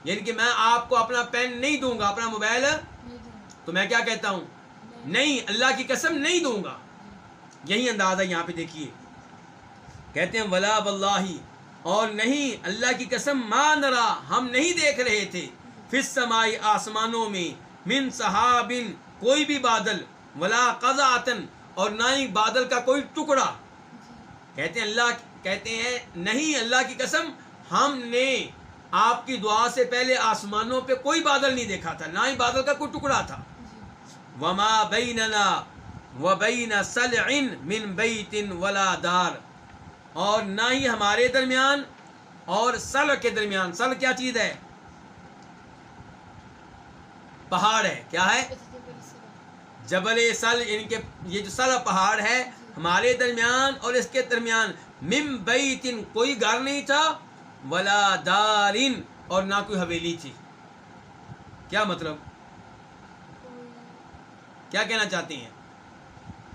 یعنی کہ میں آپ کو اپنا پین نہیں دوں گا, اپنا موبائل, تو میں کیا کہتا ہوں؟ نہیں, اللہ کی قسم نہیں دوں گا. یہی اندازہ یہاں پہ دیکھیے, کہتے ہیں ولا واللہ, اور نہیں اللہ کی قسم, ما نرا, ہم نہیں دیکھ رہے تھے, فی السماء, آسمانوں میں, من سحاب, کوئی بھی بادل, ولا قزعۃ, اور نہ ہی بادل کا کوئی ٹکڑا. کہتے ہیں اللہ, کہتے ہیں نہیں اللہ کی قسم, ہم نے آپ کی دعا سے پہلے آسمانوں پہ کوئی بادل نہیں دیکھا تھا, نہ ہی بادل کا کوئی ٹکڑا تھا. وما بیننا وبین سلع من بیت ولا دار, اور نہ ہی ہمارے درمیان اور سلع کے درمیان, سلع کیا چیز ہے؟ پہاڑ ہے. کیا ہے؟ جبل سلع, یعنی کہ یہ جو سلع پہاڑ ہے ہمارے درمیان اور اس کے درمیان, من بیت, کوئی گھر نہیں تھا, ولا دارن, اور نہ کوئی حویلی تھی. کیا مطلب؟ کیا کہنا چاہتے ہیں؟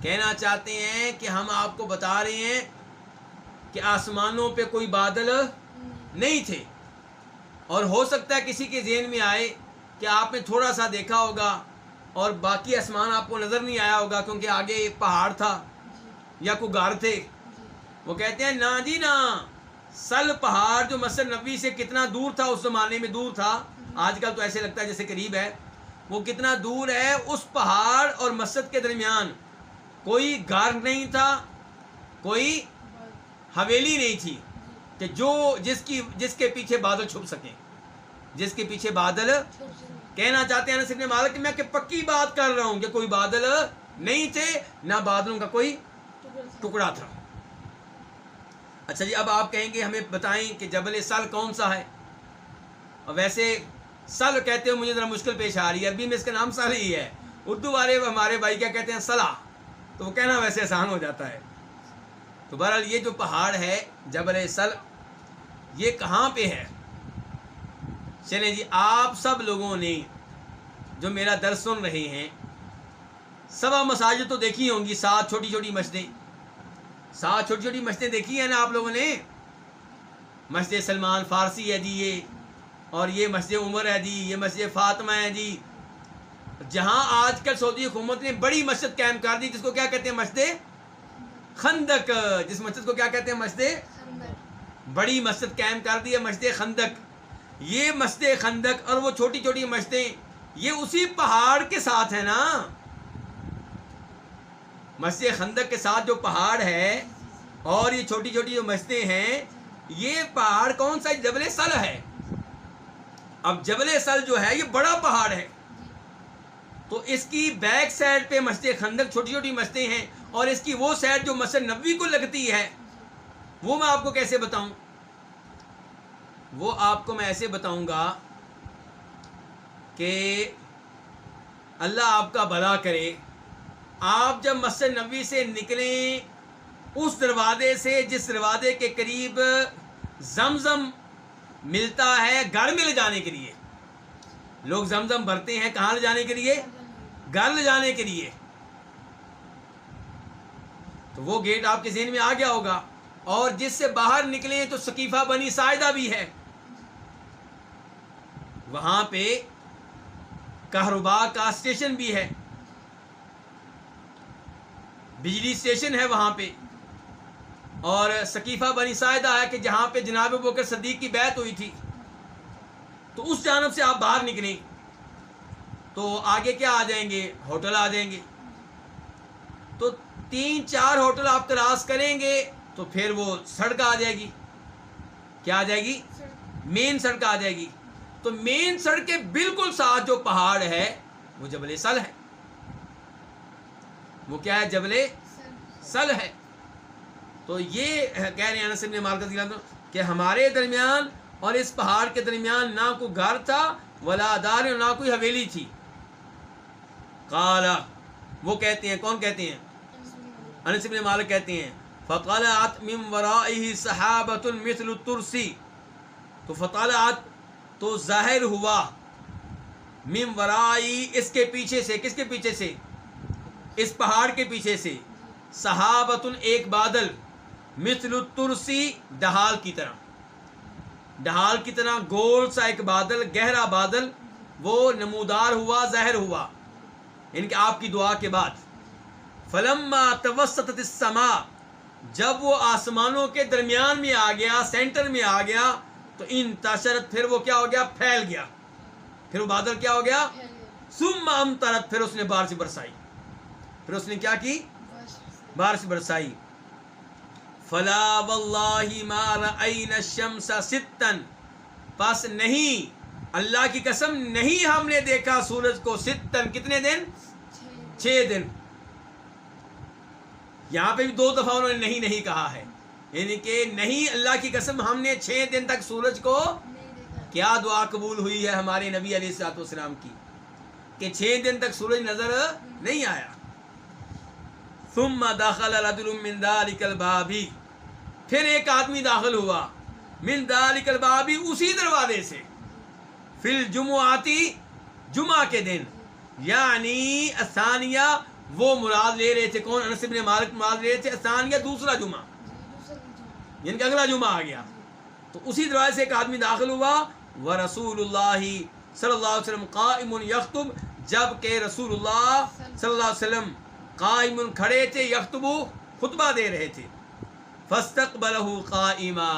کہنا چاہتے ہیں کہ ہم آپ کو بتا رہے ہیں کہ آسمانوں پہ کوئی بادل نہیں تھے, اور ہو سکتا ہے کسی کے ذہن میں آئے کہ آپ نے تھوڑا سا دیکھا ہوگا اور باقی آسمان آپ کو نظر نہیں آیا ہوگا کیونکہ آگے ایک پہاڑ تھا یا کوئی غار تھے. وہ کہتے ہیں نا جی نا, سل پہاڑ جو مسجد نبوی سے کتنا دور تھا, اس زمانے میں دور تھا, آج کل تو ایسے لگتا ہے جیسے قریب ہے, وہ کتنا دور ہے, اس پہاڑ اور مسجد کے درمیان کوئی غار نہیں تھا, کوئی حویلی نہیں تھی کہ جس کے پیچھے بادل چھپ سکیں, جس کے پیچھے بادل. کہنا چاہتے ہیں انس بن مالک میں کہ پکی بات کر رہا ہوں کہ کوئی بادل نہیں تھے, نہ بادلوں کا کوئی ٹکڑا تھا. اچھا جی, اب آپ کہیں گے ہمیں بتائیں کہ جبل سل کون سا ہے؟ اور ویسے سل کہتے ہو مجھے ذرا مشکل پیش آ رہی ہے, عربی میں اس کا نام سل ہی ہے, اردو والے ہمارے بھائی کیا کہتے ہیں؟ صلا, تو وہ کہنا ویسے آسان ہو جاتا ہے. تو بہرحال یہ جو پہاڑ ہے جبل سل, یہ کہاں پہ ہے؟ چلیں جی, آپ سب لوگوں نے جو میرا درس سن رہے ہیں, 7 مساجد تو دیکھی ہوں گی, 7 چھوٹی چھوٹی مسجدیں, 7 چھوٹی چھوٹی مسجدیں دیکھی ہیں نا آپ لوگوں نے. مسجد سلمان فارسی ہے جی یہ, اور یہ مسجد عمر ہے جی, یہ مسجد فاطمہ ہے جی. جہاں آج کل سعودی حکومت نے بڑی مسجد قائم کر دی جس کو کیا کہتے ہیں؟ مسجد خندق. جس مسجد کو کیا کہتے ہیں؟ مسجد, بڑی مسجد قائم کر دی ہے, مسجد خندق. یہ مسجد خندق اور وہ چھوٹی چھوٹی مسجدیں, یہ اسی پہاڑ کے ساتھ ہے نا. مسجد خندق کے ساتھ جو پہاڑ ہے اور یہ چھوٹی چھوٹی جو مسجدیں ہیں، یہ پہاڑ کون سا؟ جبل سل ہے۔ اب جبل سل جو ہے یہ بڑا پہاڑ ہے، تو اس کی بیک سائڈ پہ مسجد خندق چھوٹی چھوٹی مسجدیں ہیں، اور اس کی وہ سائڈ جو مسجد نبوی کو لگتی ہے وہ میں آپ کو کیسے بتاؤں؟ وہ آپ کو میں ایسے بتاؤں گا کہ اللہ آپ کا بھلا کرے، آپ جب مسجد نبوی سے نکلیں اس دروازے سے جس دروازے کے قریب زمزم ملتا ہے گھر میں لے جانے کے لیے، لوگ زمزم بھرتے ہیں کہاں لے جانے کے لیے؟ گھر لے جانے کے لیے، تو وہ گیٹ آپ کے ذہن میں آ گیا ہوگا، اور جس سے باہر نکلیں تو سقیفہ بنی ساعدہ بھی ہے، وہاں پہ کہربا کا اسٹیشن بھی ہے، بجلی اسٹیشن ہے وہاں پہ، اور سقیفہ بنی ساعدہ ہے کہ جہاں پہ جناب ابوبکر صدیق کی بیعت ہوئی تھی، تو اس جانب سے آپ باہر نکلیں تو آگے کیا آ جائیں گے؟ ہوٹل آ جائیں گے، تو 3-4 ہوٹل آپ کراس کریں گے تو پھر وہ سڑک آ جائے گی، کیا آ جائے گی؟ مین سڑک آ جائے گی، تو مین سڑک کے بالکل ساتھ جو پہاڑ ہے وہ جبل سل ہے، وہ کیا ہے؟ جبل سل ہے۔ تو یہ کہہ رہے ہیں انس بن مالک رضی اللہ عنہ کہ ہمارے درمیان اور اس پہاڑ کے درمیان نہ کوئی گھر تھا ولا دار، نہ کوئی حویلی تھی۔ قال، وہ کہتے ہیں، کون کہتے ہیں؟ انس بن مالک کہتے ہیں فطلعت من ورائه سحابۃ مثل الترس، تو فطلعت تو ظاہر ہوا، من ورائی اس کے پیچھے سے، کس کے پیچھے سے؟ اس پہاڑ کے پیچھے سے، سحابۃ ایک بادل، مثل الترسی ڈھال کی طرح، ڈھال کی طرح گول سا ایک بادل، گہرا بادل، وہ نمودار ہوا، ظاہر ہوا، یعنی کہ آپ کی دعا کے بعد۔ فلما توسطت السماء، جب وہ آسمانوں کے درمیان میں آ گیا، سینٹر میں آ گیا، تو انتشرت، پھر وہ کیا ہو گیا؟ پھیل گیا، پھر وہ بادل کیا ہو گیا؟ ثم امطرت، پھر اس نے بارش برسائی، پھر اس نے کیا کی؟ بارش برسائی۔ فلا واللہ ما رأینا الشمس ستا، پس نہیں، اللہ کی قسم نہیں ہم نے دیکھا سورج کو، ستن، کتنے دن؟ 6 دن۔ یہاں پہ بھی 2 دفعہ انہوں نے نہیں کہا ہے، یعنی کہ نہیں، اللہ کی قسم ہم نے 6 دن تک سورج کو، کیا دعا قبول ہوئی ہے ہمارے نبی علیہ الصلوۃ والسلام کی کہ 6 دن تک سورج نظر نہیں آیا۔ ثم دخل رجل من ذلك الباب، پھر ایک آدمی داخل ہوا، من ذلك الباب، اسی دروازے سے، فی الجمعاتی، جمعہ کے دن، یعنی الثانیہ، وہ مراد لے رہے تھے کون؟ انس بن مالک مراد لے رہے تھے الثانیہ، دوسرا جمعہ، یعنی کہ اگلا جمعہ آ گیا، تو اسی دروازے سے ایک آدمی داخل ہوا، ورسول اللہ صلی اللہ علیہ وسلم قائم یخطب، جب کہ رسول اللہ صلی اللہ علیہ وسلم قائم کھڑے تھے، یخطب خطبہ دے رہے تھے، فاستقبلہ قائما،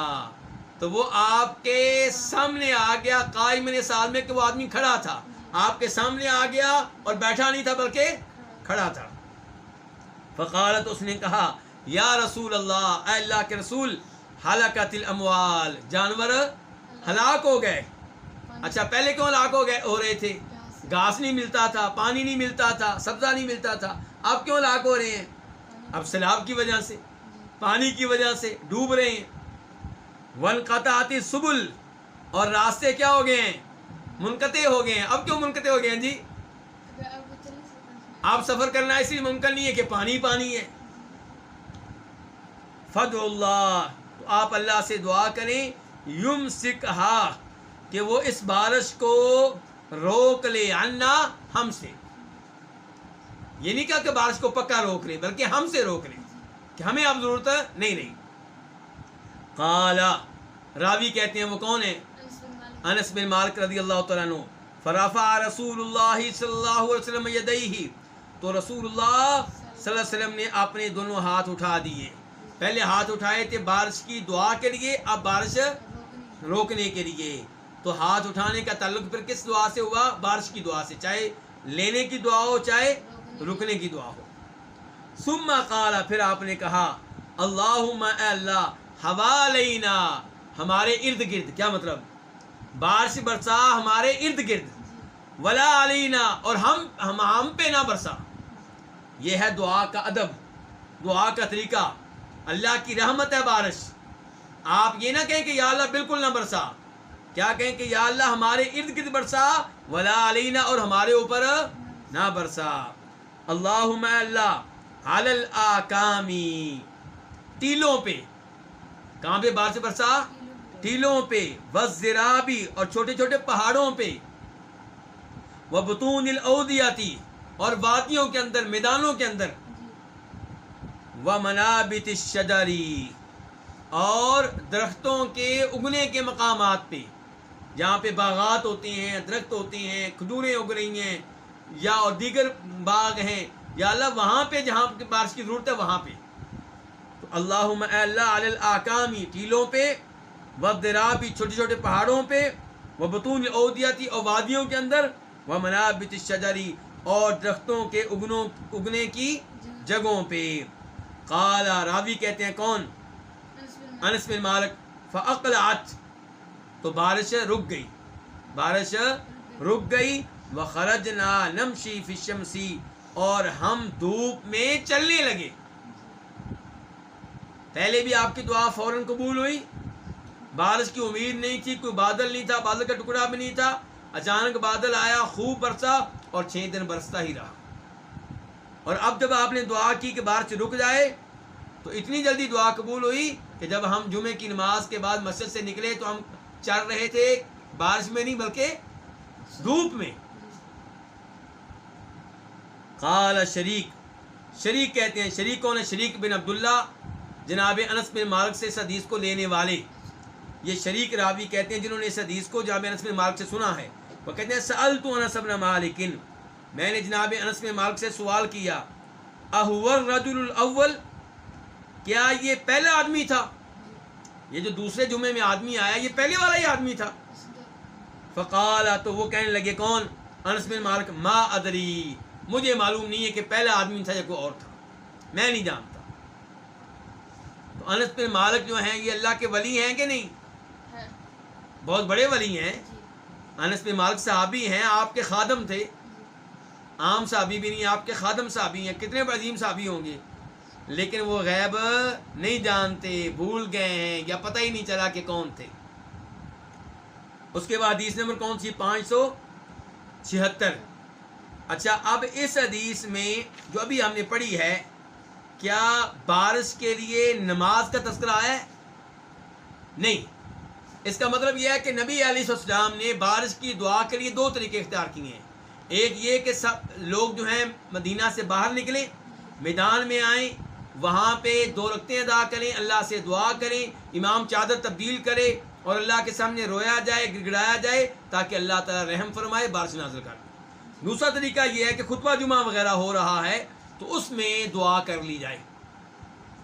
تو وہ آپ کے سامنے آ گیا، قائم نے سال میں کہ وہ آدمی کھڑا تھا، آپ کے سامنے آ گیا اور بیٹھا نہیں تھا بلکہ کھڑا تھا۔ فقالت، اس نے کہا، یا رسول اللہ، اے اللہ کے رسول، ہلاکت الاموال، جانور ہلاک ہو گئے۔ اچھا، پہلے کیوں ہلاک ہو رہے تھے؟ گھاس نہیں ملتا تھا، پانی نہیں ملتا تھا، سبزہ نہیں ملتا تھا، اب کیوں ہلاک ہو رہے ہیں؟ اب سیلاب کی وجہ سے، پانی کی وجہ سے ڈوب رہے ہیں۔ وانقطعت السبل، اور راستے کیا ہو گئے ہیں؟ منقطع ہو گئے ہیں۔ اب کیوں منقطع ہو گئے ہیں جی؟ آپ سفر کرنا اس لیے ممکن نہیں ہے کہ پانی پانی ہے۔ فدعوا اللہ، تو آپ اللہ سے دعا کریں، یمسکھا، کہ وہ اس بارش کو روک لے، عنا، ہم سے، یہ نہیں کہا کہ بارش کو پکا روک لے، بلکہ ہم سے روک لے کہ ہمیں اب ضرورت نہیں۔ قال، راوی کہتے ہیں، وہ کون ہے؟ انس بن مالک رضی اللہ تعالیٰ عنہ، فرفع رسول اللہ صلی اللہ علیہ وسلم یدیہ، تو رسول اللہ صلی اللہ علیہ وسلم نے اپنے دونوں ہاتھ اٹھا دیے، پہلے ہاتھ اٹھائے تھے بارش کی دعا کے لیے، اب بارش روکنے کے لیے، تو ہاتھ اٹھانے کا تعلق پھر کس دعا سے ہوا؟ بارش کی دعا سے، چاہے لینے کی دعا ہو چاہے رکنے کی دعا ہو۔ ثم قال، پھر آپ نے کہا، اللہم اے اللہ حوالینا ہمارے ارد گرد، کیا مطلب؟ بارش برسا ہمارے ارد گرد، ولا علینا اور ہم پہ نہ برسا۔ یہ ہے دعا کا ادب، دعا کا طریقہ۔ اللہ کی رحمت ہے بارش، آپ یہ نہ کہیں کہ یا اللہ بالکل نہ برسا، کیا کہیں کہ یا اللہ ہمارے ارد گرد برسا، ولا علینا اور ہمارے اوپر نہ برسا۔ اللہم اے اللہ علی الاکامی ٹیلوں پہ، کہاں پہ بارش برسا؟ ٹیلوں پہ، والزرابی اور چھوٹے چھوٹے پہاڑوں پہ، وبطون الاودیاتی اور وادیوں کے اندر، میدانوں کے اندر، ومنابت الشجری اور درختوں کے اگنے کے مقامات پہ، جہاں پہ باغات ہوتے ہیں، درخت ہوتے ہیں، کھجوریں اگ رہی ہیں یا اور دیگر باغ ہیں، یا اللہ وہاں پہ جہاں بارش کی ضرورت ہے وہاں پہ۔ تو اللہم اے اللہ علی الاکامی ٹیلوں پہ، والذرابی چھوٹے چھوٹے پہاڑوں پہ، وبطون الاودیاتی اور وادیوں کے اندر، ومنابت الشجری اور درختوں کے اگنے کی جگہوں پہ۔ قال راوی کہتے ہیں کون؟ انس بن مالک، فاقلعت تو بارش رک گئی، بارش رک گئی، وخرجنا نمشی فی الشمس اور ہم دھوپ میں چلنے لگے۔ پہلے بھی آپ کی دعا فوراً قبول ہوئی، بارش کی امید نہیں تھی، کوئی بادل نہیں تھا، بادل کا ٹکڑا بھی نہیں تھا، اچانک بادل آیا، خوب برسا اور 6 دن برستا ہی رہا۔ اور اب جب آپ نے دعا کی کہ بارش رک جائے تو اتنی جلدی دعا قبول ہوئی کہ جب ہم جمعے کی نماز کے بعد مسجد سے نکلے تو ہم چل رہے تھے بارش میں نہیں بلکہ دھوپ میں۔ قال شریک کہتے ہیں، شریک کون ہے؟ شریک بن عبداللہ جناب انس بن مالک سے اس حدیث کو لینے والے، یہ شریک راوی کہتے ہیں جنہوں نے اس حدیث کو جناب انس بن مالک سے سنا ہے۔ وہ کہتے ہیں سألت انس بن مالک، میں نے جناب انس بن مالک سے سوال کیا، اہو الرجل الاول، کیا یہ پہلا آدمی تھا؟ یہ جو دوسرے جمعے میں آدمی آیا یہ پہلے والا ہی آدمی تھا؟ فقال تو وہ کہنے لگے کون؟ انس بن مالک، ما ادری، مجھے معلوم نہیں ہے کہ پہلا آدمی تھا یا کوئی اور تھا، میں نہیں جانتا۔ تو انس بن مالک جو ہیں یہ اللہ کے ولی ہیں کہ نہیں؟ بہت بڑے ولی ہیں۔ انس بن مالک صحابی ہیں، آپ کے خادم تھے، عام صحابی بھی نہیں، آپ کے خادم صحابی ہیں، کتنے عظیم صحابی ہوں گے، لیکن وہ غیب نہیں جانتے، بھول گئے ہیں یا پتہ ہی نہیں چلا کہ کون تھے۔ اس کے بعد حدیث نمبر کون سی؟ 576۔ اچھا، اب اس حدیث میں جو ابھی ہم نے پڑھی ہے، کیا بارش کے لیے نماز کا تذکرہ ہے؟ نہیں۔ اس کا مطلب یہ ہے کہ نبی علیہ السلام نے بارش کی دعا کے لیے 2 طریقے اختیار کیے ہیں۔ ایک یہ کہ سب لوگ جو ہیں مدینہ سے باہر نکلیں، میدان میں آئیں، وہاں پہ 2 رکعتیں ادا کریں، اللہ سے دعا کریں، امام چادر تبدیل کرے اور اللہ کے سامنے رویا جائے، گڑگڑایا جائے تاکہ اللہ تعالیٰ رحم فرمائے، بارش نازل کر۔ دوسرا طریقہ یہ ہے کہ خطبہ جمعہ وغیرہ ہو رہا ہے تو اس میں دعا کر لی جائے۔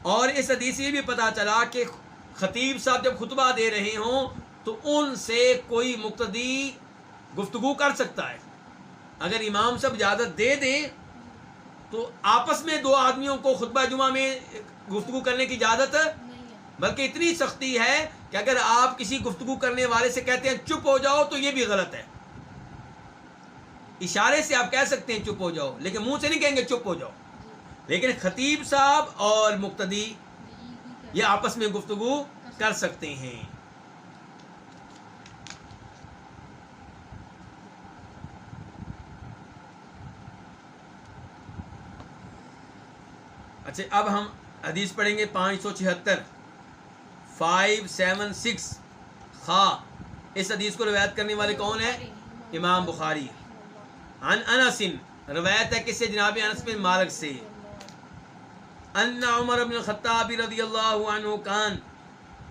اور اس حدیث سے بھی پتہ چلا کہ خطیب صاحب جب خطبہ دے رہے ہوں تو ان سے کوئی مقتدی گفتگو کر سکتا ہے۔ اگر امام صاحب اجازت دے دیں تو آپس میں 2 آدمیوں کو خطبہ جمعہ میں گفتگو کرنے کی اجازت، بلکہ اتنی سختی ہے کہ اگر آپ کسی گفتگو کرنے والے سے کہتے ہیں چپ ہو جاؤ تو یہ بھی غلط ہے۔ اشارے سے آپ کہہ سکتے ہیں چپ ہو جاؤ، لیکن منہ سے نہیں کہیں گے چپ ہو جاؤ۔ لیکن خطیب صاحب اور مقتدی یہ آپس میں گفتگو کر سکتے ہیں۔ اچھا، اب ہم حدیث پڑھیں گے 576 576 خا۔ اس حدیث کو روایت کرنے والے کون ہیں؟ امام بخاری۔ عن انس، روایت ہے کس سے؟ جناب انس بن مالک سے، ان عمر بن الخطاب رضی اللہ عنہ کان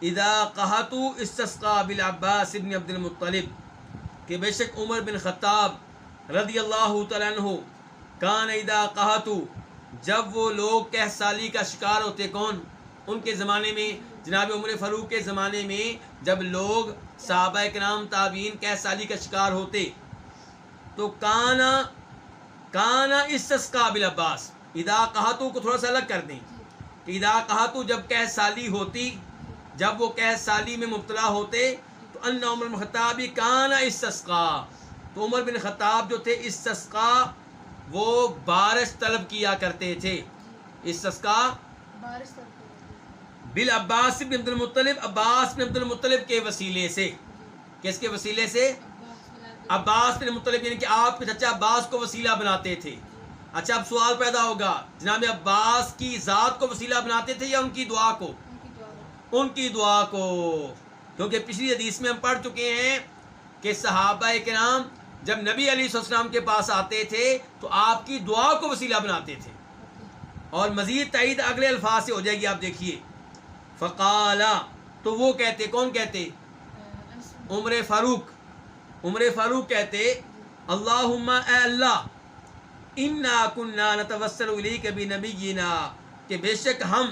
اذا قحطوا استسقى بالعباس بن عبد المطلب، کہ بے شک عمر بن خطاب رضی اللہ تعالیٰ عنہ کان اذا قحطوا، جب وہ لوگ قحط سالی کا شکار ہوتے، کون؟ ان کے زمانے میں، جناب عمر فاروق کے زمانے میں جب لوگ صحابہ کرام تابعین قحط سالی کا شکار ہوتے تو کانا استسقى بالعباس، اذا قحطوا کو تھوڑا سا الگ کر دیں کہ اذا کہا تو جب قحط سالی ہوتی، جب وہ قحط سالی میں مبتلا ہوتے، تو ان عمر بن خطاب کان استسقا، تو عمر بن خطاب جو تھے استسقا وہ بارش طلب کیا کرتے تھے، استسقا بالعباس بن عبد المطلب، عباس بن عبد المطلب کے وسیلے سے. کس کے وسیلے سے؟ عباس بن مطلب، یعنی کہ آپ کے چچا عباس کو وسیلہ بناتے تھے. اچھا اب سوال پیدا ہوگا، جناب عباس کی ذات کو وسیلہ بناتے تھے یا ان کی دعا کو؟ ان کی دعا کو، کیونکہ پچھلی حدیث میں ہم پڑھ چکے ہیں کہ صحابہ کرام جب نبی علیہ السلام کے پاس آتے تھے تو آپ کی دعا کو وسیلہ بناتے تھے. اور مزید تائید اگلے الفاظ سے ہو جائے گی، آپ دیکھیے. فقالا، تو وہ کہتے، کون کہتے؟ عمر فاروق کہتے اللہم، اے اللہ، انا کننا نتوسل الیک بنبینا، کہ بے شک ہم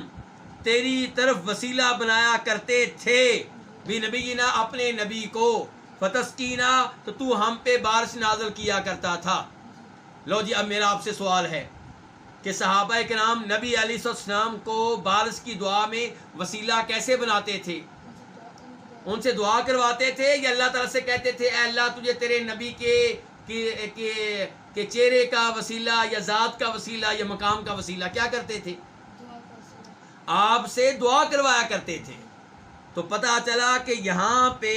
تیری طرف وسیلہ بنایا کرتے تھے، بنبینا، اپنے نبی کو، فتسقینا، تو ہم پہ بارش نازل کیا کرتا تھا. لو جی اب میرا آپ سے سوال ہے کہ صحابہ کرام نبی علیہ السلام کو بارش کی دعا میں وسیلہ کیسے بناتے تھے؟ ان سے دعا کرواتے تھے یا اللہ تعالیٰ سے کہتے تھے اے اللہ تجھے تیرے نبی کے چہرے کا وسیلہ یا ذات کا وسیلہ یا مقام کا وسیلہ کیا کرتے تھے؟ آپ سے دعا کروایا کرتے تھے. تو پتہ چلا کہ یہاں پہ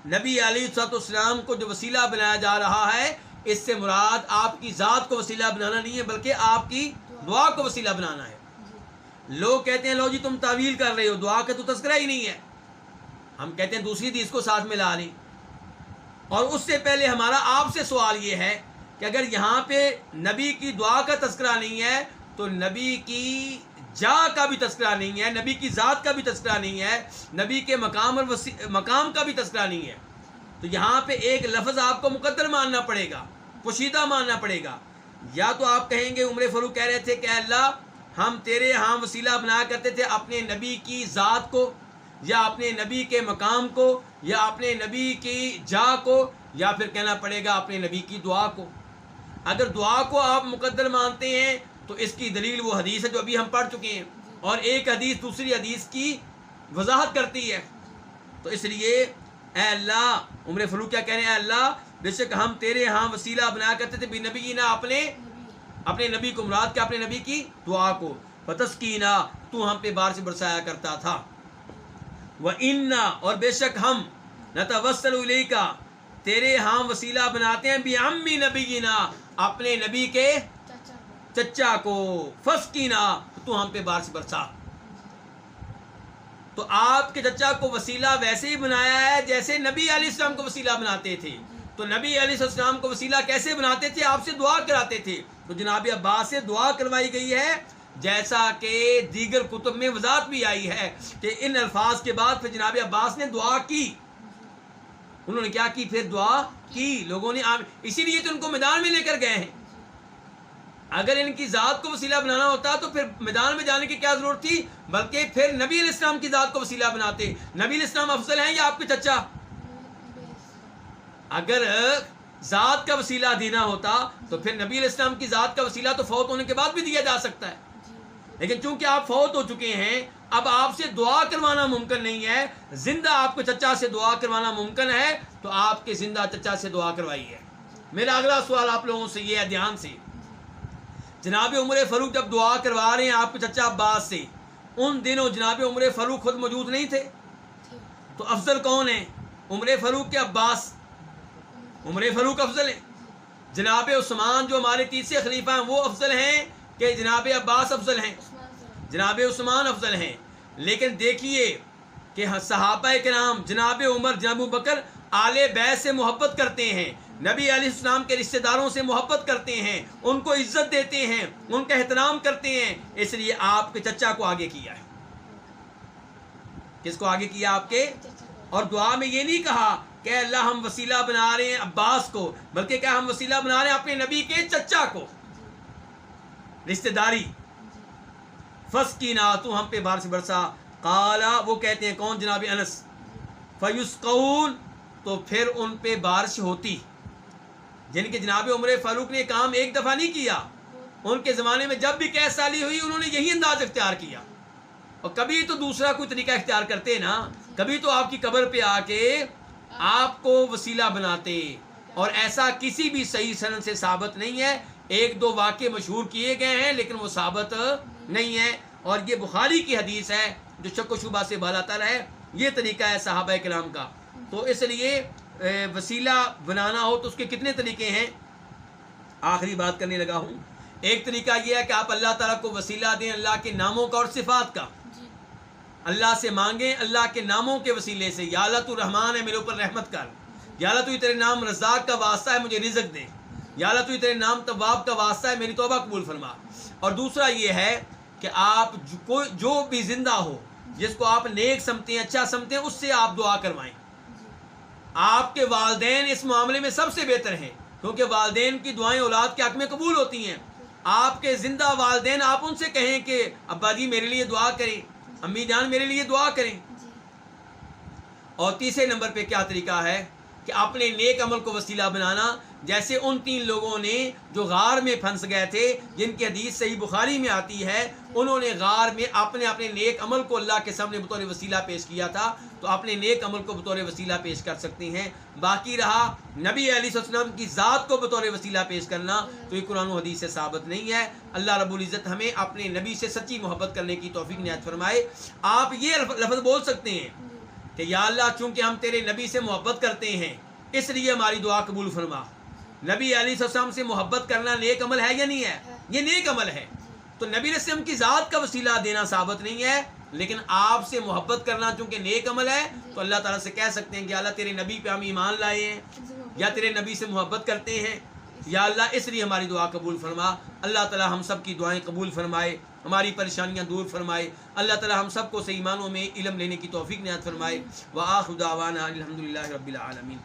نبی علیہ السلام کو جو وسیلہ بنایا جا رہا ہے، اس سے مراد آپ کی ذات کو وسیلہ بنانا نہیں ہے بلکہ آپ کی دعا کو وسیلہ بنانا ہے. لوگ کہتے ہیں لو جی تم تعویل کر رہے ہو، دعا کا تو تذکرہ ہی نہیں ہے. ہم کہتے ہیں دوسری حدیث کو ساتھ ملا لیں. اور اس سے پہلے ہمارا آپ سے سوال یہ ہے کہ اگر یہاں پہ نبی کی دعا کا تذکرہ نہیں ہے تو نبی کی جا کا بھی تذکرہ نہیں ہے، نبی کی ذات کا بھی تذکرہ نہیں ہے، نبی کے مقام کا بھی تذکرہ نہیں ہے. تو یہاں پہ ایک لفظ آپ کو مقدر ماننا پڑے گا، پوشیدہ ماننا پڑے گا. یا تو آپ کہیں گے عمر فاروق کہہ رہے تھے کہ اے اللہ ہم تیرے ہاں وسیلہ بنایا کرتے تھے اپنے نبی کی ذات کو، یا اپنے نبی کے مقام کو، یا اپنے نبی کی جا کو، یا پھر کہنا پڑے گا اپنے نبی کی دعا کو. اگر دعا کو آپ مقدر مانتے ہیں تو اس کی دلیل وہ حدیث ہے جو ابھی ہم پڑھ چکے ہیں، اور ایک حدیث دوسری حدیث کی وضاحت کرتی ہے. تو اس لیے اے اللہ، عمر فاروق کیا کہہ رہے ہیں؟ اے اللہ بے شک ہم تیرے ہاں وسیلہ بنایا کرتے تھے بنبینا، اپنے نبی کو، مراد کیا؟ اپنے نبی کی دعا کو. فتسقینا، تو ہم پہ بارش برسایا کرتا تھا. وَإِنَّا، اور بے شک ہم، نتوسل الیک، تیرے ہاں وسیلہ بناتے ہیں بعمی نبینا، اپنے نبی کے چچا کو، فسقینا، تو ہم پہ بارش برسا. تو آپ کے چچا کو وسیلہ ویسے ہی بنایا ہے جیسے نبی علیہ السلام کو وسیلہ بناتے تھے. تو نبی علیہ السلام کو وسیلہ کیسے بناتے تھے؟ آپ سے دعا کراتے تھے. تو جناب عباس سے دعا کروائی گئی ہے، جیسا کہ دیگر کتب میں وضاحت بھی آئی ہے کہ ان الفاظ کے بعد پھر جناب عباس نے دعا کی. انہوں نے کیا کی؟ پھر دعا کی. لوگوں نے اسی لیے تو ان کو میدان میں لے کر گئے ہیں. اگر ان کی ذات کو وسیلہ بنانا ہوتا تو پھر میدان میں جانے کی کیا ضرورت تھی، بلکہ پھر نبی علیہ السلام کی ذات کو وسیلہ بناتے. نبی علیہ السلام افضل ہیں یا آپ کے چچا؟ اگر ذات کا وسیلہ دینا ہوتا تو پھر نبی علیہ السلام کی ذات کا وسیلہ تو فوت ہونے کے بعد بھی دیا جا سکتا ہے. لیکن چونکہ آپ فوت ہو چکے ہیں، اب آپ سے دعا کروانا ممکن نہیں ہے. زندہ آپ کے چچا سے دعا کروانا ممکن ہے، تو آپ کے زندہ چچا سے دعا کروائی ہے. میرا اگلا سوال آپ لوگوں سے یہ ہے، دھیان سے. جناب عمر فاروق جب دعا کروا رہے ہیں آپ کے چچا عباس سے، ان دنوں جناب عمر فاروق خود موجود نہیں تھے. تو افضل کون ہیں، عمر فاروق کے عباس؟ عمر فاروق افضل ہیں. جناب عثمان جو ہمارے تیسرے خلیفہ ہیں وہ افضل ہیں کہ جناب عباس افضل ہیں؟ جناب عثمان افضل ہیں. لیکن دیکھیے کہ صحابہ کرام جناب عمر، جناب ابوبکر آل بیت سے محبت کرتے ہیں، نبی علیہ السلام کے رشتہ داروں سے محبت کرتے ہیں، ان کو عزت دیتے ہیں، ان کا احترام کرتے ہیں. اس لیے آپ کے چچا کو آگے کیا ہے. کس کو آگے کیا؟ آپ کے. اور دعا میں یہ نہیں کہا کہ اللہ ہم وسیلہ بنا رہے ہیں عباس کو، بلکہ کیا ہم وسیلہ بنا رہے ہیں اپنے نبی کے چچا کو، رشتہ داری. فسقینا، تو ہم پہ بارش برسا. قالا، وہ کہتے ہیں کون؟ جناب انس. فیسقون، تو پھر ان پہ بارش ہوتی. یعنی کہ جناب عمر فاروق نے کام ایک دفعہ نہیں کیا، ان کے زمانے میں جب بھی قحط سالی ہوئی انہوں نے یہی انداز اختیار کیا، اور کبھی تو دوسرا کوئی طریقہ اختیار کرتے نا، کبھی تو آپ کی قبر پہ آ کے آپ کو وسیلہ بناتے، اور ایسا کسی بھی صحیح سند سے ثابت نہیں ہے۔ ایک دو واقعے مشہور کیے گئے ہیں لیکن وہ ثابت نہیں ہے، اور یہ بخاری کی حدیث ہے جو شک و شبہ سے بالا تر ہے۔ یہ طریقہ ہے صحابہ کرام کا۔ تو اس لیے وسیلہ بنانا ہو تو اس کے کتنے طریقے ہیں، آخری بات کرنے لگا ہوں۔ ایک طریقہ یہ ہے کہ آپ اللہ تعالیٰ کو وسیلہ دیں اللہ کے ناموں کا اور صفات کا، اللہ سے مانگیں اللہ کے ناموں کے وسیلے سے، یا اللہ تو رحمان ہے میرے اوپر رحمت کر، یا اللہ تو تیرے نام رزاق کا واسطہ ہے مجھے رزق دے، یا اللہ تو تیرے نام تواب کا واسطہ ہے میری توبہ قبول فرما۔ اور دوسرا یہ ہے کہ آپ جو بھی زندہ ہو جس کو آپ نیک سمجھتے ہیں اچھا سمجھتے ہیں اس سے آپ دعا کروائیں۔ آپ کے والدین اس معاملے میں سب سے بہتر ہیں، کیونکہ والدین کی دعائیں اولاد کے حق میں قبول ہوتی ہیں۔ آپ کے زندہ والدین آپ ان سے کہیں کہ ابا جی میرے لیے دعا کریں، امی جان میرے لیے دعا کریں۔ اور تیسرے نمبر پہ کیا طریقہ ہے کہ اپنے نیک عمل کو وسیلہ بنانا، جیسے ان 3 لوگوں نے جو غار میں پھنس گئے تھے جن کی حدیث صحیح بخاری میں آتی ہے، انہوں نے غار میں اپنے نیک عمل کو اللہ کے سامنے بطور وسیلہ پیش کیا تھا، تو اپنے نیک عمل کو بطور وسیلہ پیش کر سکتے ہیں۔ باقی رہا نبی علیہ السلام کی ذات کو بطور وسیلہ پیش کرنا، تو یہ قرآن و حدیث سے ثابت نہیں ہے۔ اللہ رب العزت ہمیں اپنے نبی سے سچی محبت کرنے کی توفیق عنایت فرمائے۔ آپ یہ لفظ بول سکتے ہیں کہ یا اللہ چونکہ ہم تیرے نبی سے محبت کرتے ہیں اس لیے ہماری دعا قبول فرما۔ نبی علیہ السلام سے محبت کرنا نیک عمل ہے یا نہیں ہے؟ یہ نیک عمل ہے۔ تو نبی علیہ السلام کی ذات کا وسیلہ دینا ثابت نہیں ہے، لیکن آپ سے محبت کرنا چونکہ نیک عمل ہے تو اللہ تعالیٰ سے کہہ سکتے ہیں کہ اللہ تیرے نبی پہ ہم ایمان لائے ہیں یا تیرے نبی سے محبت کرتے ہیں، یا اللہ اس لیے ہماری دعا قبول فرما۔ اللہ تعالیٰ ہم سب کی دعائیں قبول فرمائے، ہماری پریشانیاں دور فرمائے۔ اللہ تعالیٰ ہم سب کو صحیح معنوں میں علم لینے کی توفیق عنایت فرمائے۔ وآخر دعوانا الحمدللہ رب العالمین۔